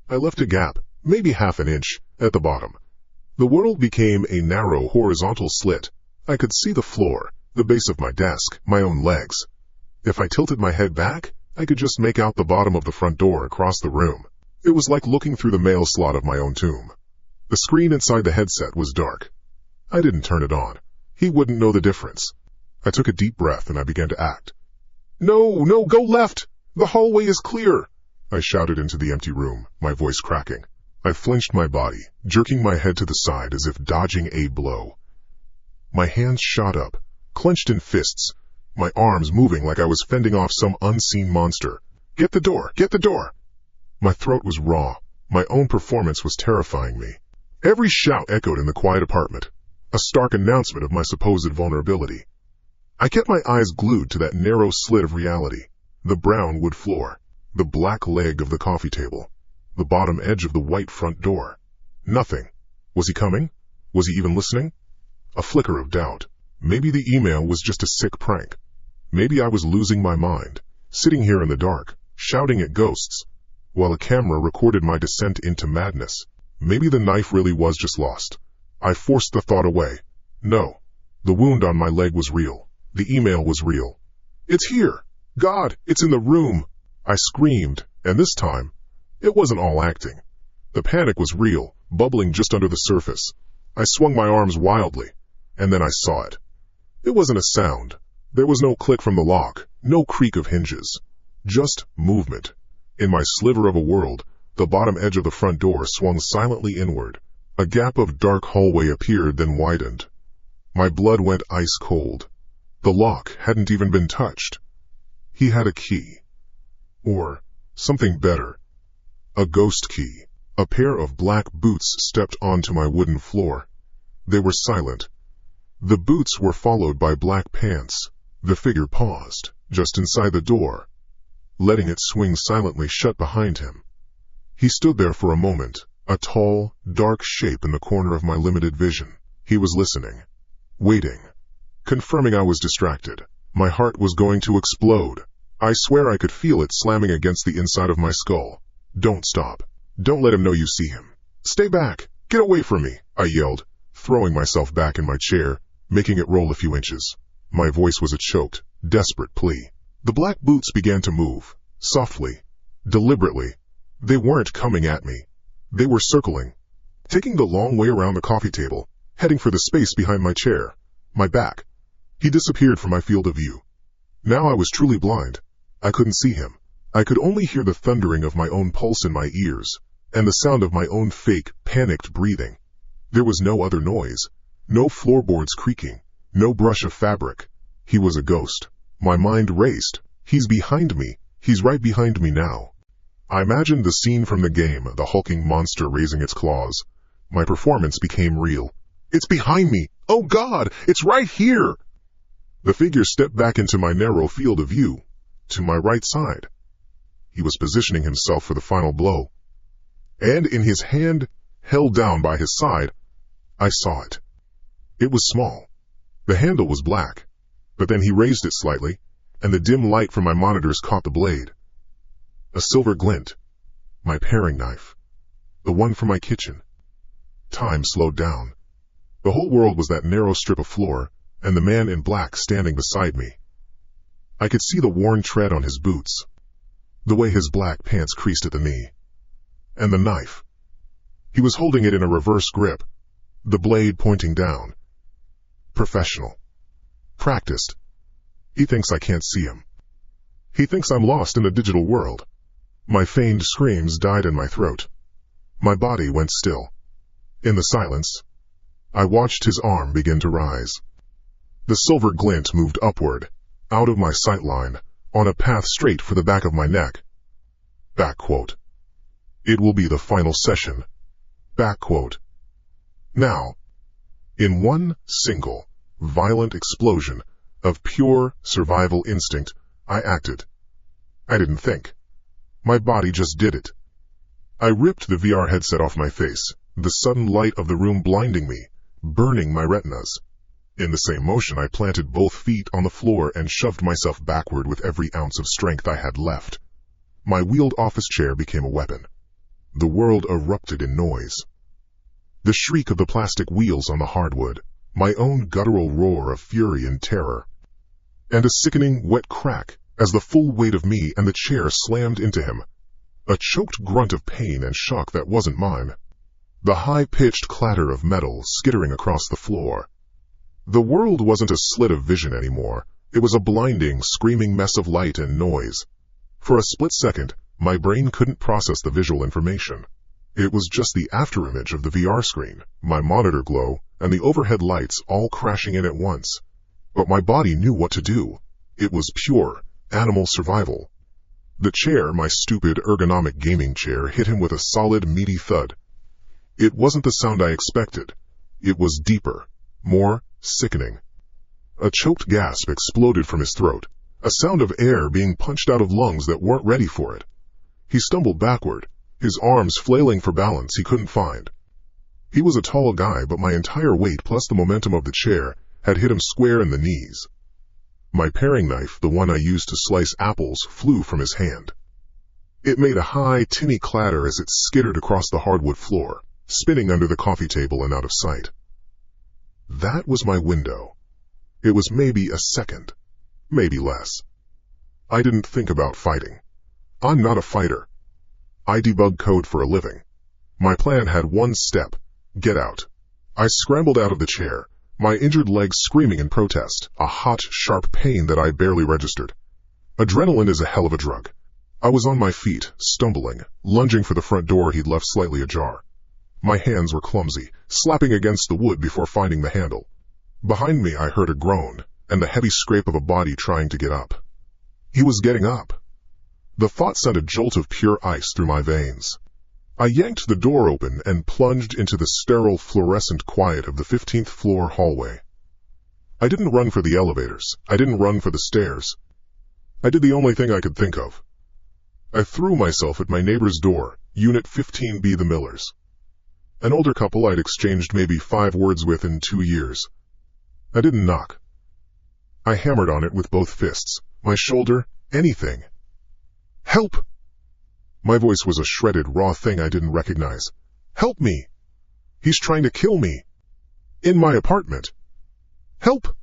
A: I left a gap, maybe half an inch, at the bottom. The world became a narrow horizontal slit. I could see the floor, the base of my desk, my own legs. If I tilted my head back, I could just make out the bottom of the front door across the room. It was like looking through the mail slot of my own tomb. The screen inside the headset was dark. I didn't turn it on. He wouldn't know the difference. I took a deep breath and I began to act. No, go left! The hallway is clear! I shouted into the empty room, my voice cracking. I flinched my body, jerking my head to the side as if dodging a blow. My hands shot up, clenched in fists, my arms moving like I was fending off some unseen monster. Get the door! Get the door! My throat was raw. My own performance was terrifying me. Every shout echoed in the quiet apartment, a stark announcement of my supposed vulnerability. I kept my eyes glued to that narrow slit of reality, the brown wood floor, the black leg of the coffee table, the bottom edge of the white front door. Nothing. Was he coming? Was he even listening? A flicker of doubt. Maybe the email was just a sick prank. Maybe I was losing my mind, sitting here in the dark, shouting at ghosts, while a camera recorded my descent into madness. Maybe the knife really was just lost. I forced the thought away. No, the wound on my leg was real. The email was real. It's here! God, it's in the room! I screamed, and this time, it wasn't all acting. The panic was real, bubbling just under the surface. I swung my arms wildly, and then I saw it. It wasn't a sound. There was no click from the lock, no creak of hinges. Just movement. In my sliver of a world, the bottom edge of the front door swung silently inward. A gap of dark hallway appeared, then widened. My blood went ice cold. The lock hadn't even been touched. He had a key. Or something better. A ghost key. A pair of black boots stepped onto my wooden floor. They were silent. The boots were followed by black pants. The figure paused, just inside the door, letting it swing silently shut behind him. He stood there for a moment, a tall, dark shape in the corner of my limited vision. He was listening, waiting, confirming I was distracted. My heart was going to explode. I swear I could feel it slamming against the inside of my skull. Don't stop. Don't let him know you see him. Stay back. Get away from me, I yelled, throwing myself back in my chair, making it roll a few inches. My voice was a choked, desperate plea. The black boots began to move, softly, deliberately. They weren't coming at me. They were circling, taking the long way around the coffee table, heading for the space behind my chair, my back. He disappeared from my field of view. Now I was truly blind. I couldn't see him. I could only hear the thundering of my own pulse in my ears, and the sound of my own fake, panicked breathing. There was no other noise, no floorboards creaking, no brush of fabric. He was a ghost. My mind raced. He's behind me. He's right behind me now. I imagined the scene from the game, the hulking monster raising its claws. My performance became real. It's behind me! Oh God! It's right here! The figure stepped back into my narrow field of view, to my right side. He was positioning himself for the final blow. And in his hand, held down by his side, I saw it. It was small. The handle was black, but then he raised it slightly, and the dim light from my monitors caught the blade. A silver glint. My paring knife. The one from my kitchen. Time slowed down. The whole world was that narrow strip of floor, and the man in black standing beside me. I could see the worn tread on his boots, the way his black pants creased at the knee. And the knife. He was holding it in a reverse grip, the blade pointing down. Professional. Practiced. He thinks I can't see him. He thinks I'm lost in the digital world. My feigned screams died in my throat. My body went still. In the silence, I watched his arm begin to rise. The silver glint moved upward, out of my sight line, on a path straight for the back of my neck. Back quote. It will be the final session. Back quote. Now, in one single, violent explosion of pure survival instinct, I acted. I didn't think. My body just did it. I ripped the VR headset off my face, the sudden light of the room blinding me, burning my retinas. In the same motion, I planted both feet on the floor and shoved myself backward with every ounce of strength I had left. My wheeled office chair became a weapon. The world erupted in noise. The shriek of the plastic wheels on the hardwood, my own guttural roar of fury and terror, and a sickening wet crack as the full weight of me and the chair slammed into him. A choked grunt of pain and shock that wasn't mine. The high-pitched clatter of metal skittering across the floor. The world wasn't a slit of vision anymore. It was a blinding, screaming mess of light and noise. For a split second, my brain couldn't process the visual information. It was just the afterimage of the VR screen, my monitor glow, and the overhead lights all crashing in at once. But my body knew what to do. It was pure, animal survival. The chair, my stupid ergonomic gaming chair, hit him with a solid, meaty thud. It wasn't the sound I expected. It was deeper, more sickening. A choked gasp exploded from his throat, a sound of air being punched out of lungs that weren't ready for it. He stumbled backward, his arms flailing for balance he couldn't find. He was a tall guy, but my entire weight plus the momentum of the chair had hit him square in the knees. My paring knife, the one I used to slice apples, flew from his hand. It made a high, tinny clatter as it skittered across the hardwood floor, spinning under the coffee table and out of sight. That was my window. It was maybe a second, maybe less. I didn't think about fighting. I'm not a fighter. I debug code for a living. My plan had one step: get out. I scrambled out of the chair, my injured legs screaming in protest, a hot, sharp pain that I barely registered. Adrenaline is a hell of a drug. I was on my feet, stumbling, lunging for the front door he'd left slightly ajar. My hands were clumsy, slapping against the wood before finding the handle. Behind me I heard a groan, and the heavy scrape of a body trying to get up. He was getting up. The thought sent a jolt of pure ice through my veins. I yanked the door open and plunged into the sterile, fluorescent quiet of the 15th floor hallway. I didn't run for the elevators. I didn't run for the stairs. I did the only thing I could think of. I threw myself at my neighbor's door, Unit 15B, the Millers. An older couple I'd exchanged maybe 5 words with in 2 years. I didn't knock. I hammered on it with both fists, my shoulder, anything. Help! My voice was a shredded, raw thing I didn't recognize. Help me! He's trying to kill me! In my apartment! Help!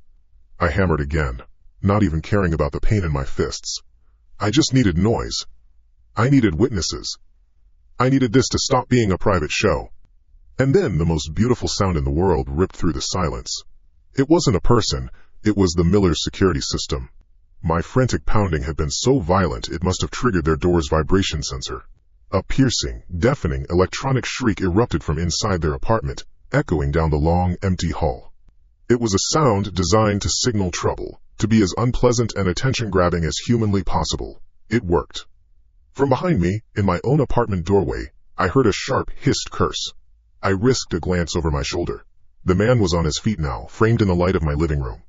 A: I hammered again, not even caring about the pain in my fists. I just needed noise. I needed witnesses. I needed this to stop being a private show. And then the most beautiful sound in the world ripped through the silence. It wasn't a person, it was the Miller's security system. My frantic pounding had been so violent it must have triggered their door's vibration sensor. A piercing, deafening electronic shriek erupted from inside their apartment, echoing down the long, empty hall. It was a sound designed to signal trouble, to be as unpleasant and attention-grabbing as humanly possible. It worked. From behind me, in my own apartment doorway, I heard a sharp, hissed curse. I risked a glance over my shoulder. The man was on his feet now, framed in the light of my living room.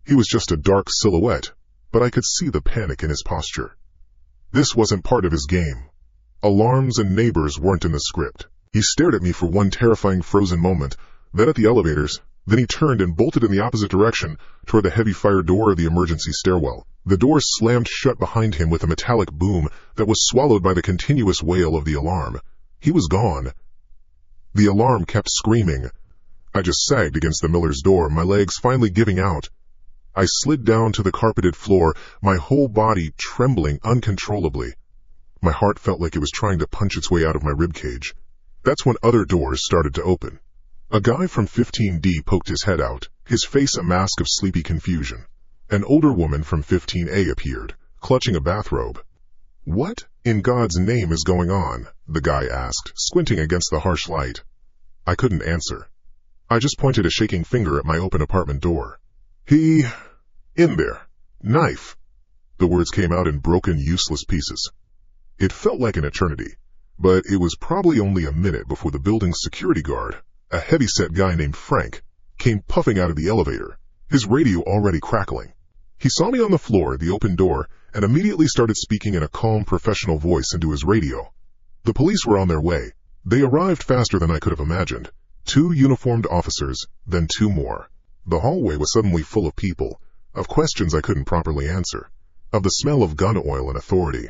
A: He was just a dark silhouette, but I could see the panic in his posture. This wasn't part of his game. Alarms and neighbors weren't in the script. He stared at me for one terrifying frozen moment, then at the elevators, then he turned and bolted in the opposite direction, toward the heavy fire door of the emergency stairwell. The door slammed shut behind him with a metallic boom that was swallowed by the continuous wail of the alarm. He was gone. The alarm kept screaming. I just sagged against the Miller's door, my legs finally giving out. I slid down to the carpeted floor, my whole body trembling uncontrollably. My heart felt like it was trying to punch its way out of my ribcage. That's when other doors started to open. A guy from 15D poked his head out, his face a mask of sleepy confusion. An older woman from 15A appeared, clutching a bathrobe. "What in God's name is going on?" the guy asked, squinting against the harsh light. I couldn't answer. I just pointed a shaking finger at my open apartment door. In there. Knife." The words came out in broken, useless pieces. It felt like an eternity, but it was probably only a minute before the building's security guard, a heavy-set guy named Frank, came puffing out of the elevator, his radio already crackling. He saw me on the floor at the open door and immediately started speaking in a calm, professional voice into his radio. The police were on their way. They arrived faster than I could have imagined. 2 uniformed officers, then 2 more. The hallway was suddenly full of people, of questions I couldn't properly answer, of the smell of gun oil and authority.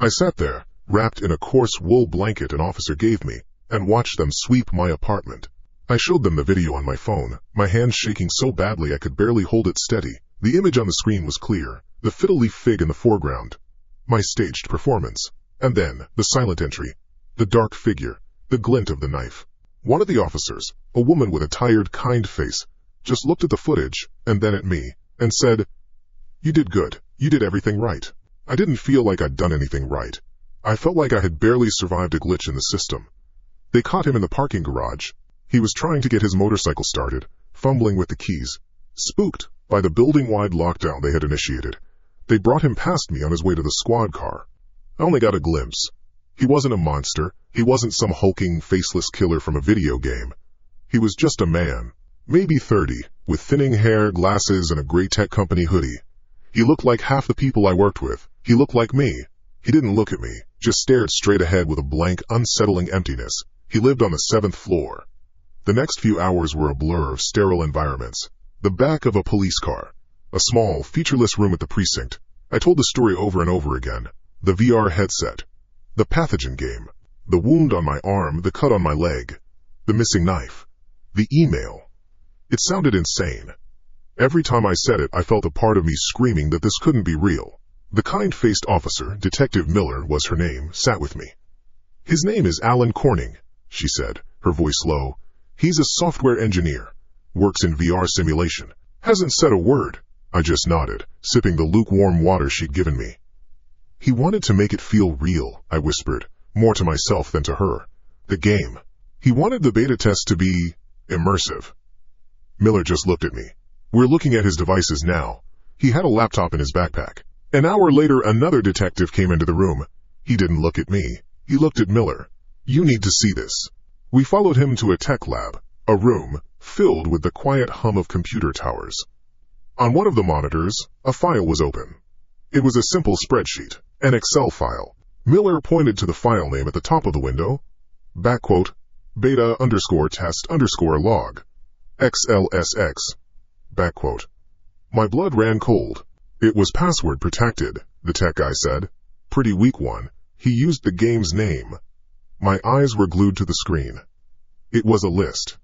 A: I sat there, wrapped in a coarse wool blanket an officer gave me, and watched them sweep my apartment. I showed them the video on my phone, my hands shaking so badly I could barely hold it steady. The image on the screen was clear, the fiddle-leaf fig in the foreground. My staged performance. And then, the silent entry, the dark figure, the glint of the knife. One of the officers, a woman with a tired, kind face, just looked at the footage, and then at me, and said, "You did good. You did everything right." I didn't feel like I'd done anything right. I felt like I had barely survived a glitch in the system. They caught him in the parking garage. He was trying to get his motorcycle started, fumbling with the keys. Spooked by the building-wide lockdown they had initiated, they brought him past me on his way to the squad car. I only got a glimpse. He wasn't a monster. He wasn't some hulking, faceless killer from a video game. He was just a man, maybe 30, with thinning hair, glasses, and a gray tech company hoodie. He looked like half the people I worked with. He looked like me. He didn't look at me, just stared straight ahead with a blank, unsettling emptiness. He lived on the 7th floor. The next few hours were a blur of sterile environments. The back of a police car, A small, featureless room at the precinct. I told the story over and over again. The VR headset. The pathogen game. The wound on my arm, the cut on my leg. The missing knife. The email. It sounded insane. Every time I said it, I felt a part of me screaming that this couldn't be real. The kind-faced officer, Detective Miller was her name, sat with me. "His name is Alan Corning," she said, her voice low. "He's a software engineer. Works in VR simulation. Hasn't said a word." I just nodded, sipping the lukewarm water she'd given me. "He wanted to make it feel real," I whispered, more to myself than to her. "The game. He wanted the beta test to be immersive." Miller just looked at me. "We're looking at his devices now." He had a laptop in his backpack. An hour later, another detective came into the room. He didn't look at me. He looked at Miller. "You need to see this." We followed him to a tech lab, a room filled with the quiet hum of computer towers. On one of the monitors, a file was open. It was a simple spreadsheet, an Excel file. Miller pointed to the file name at the top of the window. "beta_test_log, XLSX." My blood ran cold. It was password protected, the tech guy said. Pretty weak one. He used the game's name. My eyes were glued to the screen. It was a list.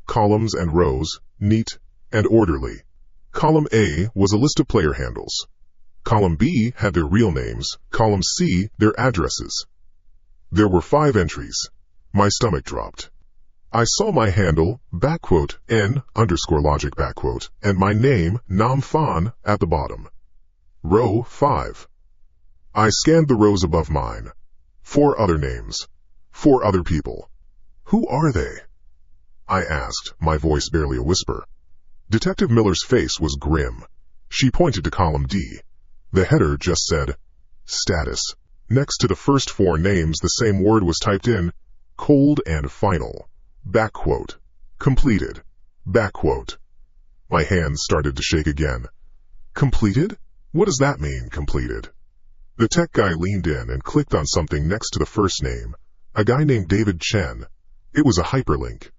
A: Columns and rows, neat and orderly. Column A was a list of player handles. Column B had their real names. Column C, their addresses. There were 5 entries. My stomach dropped. I saw my handle, _N_logic, and my name, Nam Phan, at the bottom. Row 5. I scanned the rows above mine. 4 other names. 4 other people. Who are they? I asked, my voice barely a whisper. Detective Miller's face was grim. She pointed to column D. The header just said, status. Next to the first 4 names, the same word was typed in, cold and final. Completed. My hands started to shake again. Completed? What does that mean, completed? The tech guy leaned in and clicked on something next to the first name, a guy named David Chen. It was a hyperlink.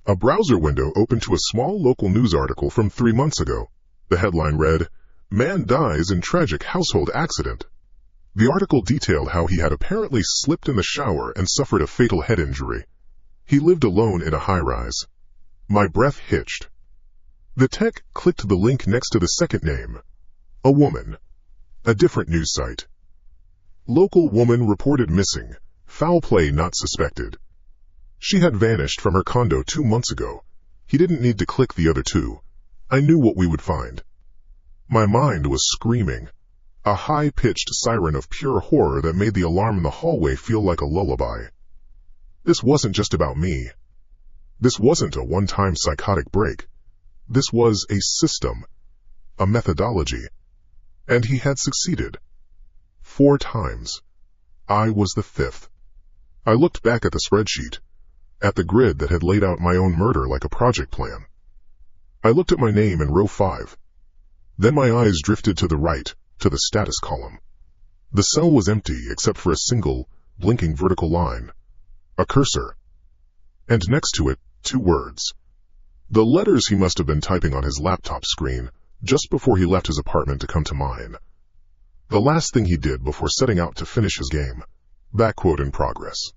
A: A browser window opened to a small local news article from 3 months ago. The headline read, "Man dies in tragic household accident." The article detailed how he had apparently slipped in the shower and suffered a fatal head injury. He lived alone in a high-rise. My breath hitched. The tech clicked the link next to the second name. A woman. A different news site. Local woman reported missing. Foul play not suspected. She had vanished from her condo 2 months ago. He didn't need to click the other 2. I knew what we would find. My mind was screaming. A high-pitched siren of pure horror that made the alarm in the hallway feel like a lullaby. This wasn't just about me. This wasn't a one-time psychotic break. This was a system, a methodology. And he had succeeded. 4 times. I was the 5th. I looked back at the spreadsheet, at the grid that had laid out my own murder like a project plan. I looked at my name in row 5. Then my eyes drifted to the right, to the status column. The cell was empty except for a single, blinking vertical line. A cursor. And next to it, 2 words. The letters he must have been typing on his laptop screen just before he left his apartment to come to mine. The last thing he did before setting out to finish his game. In progress.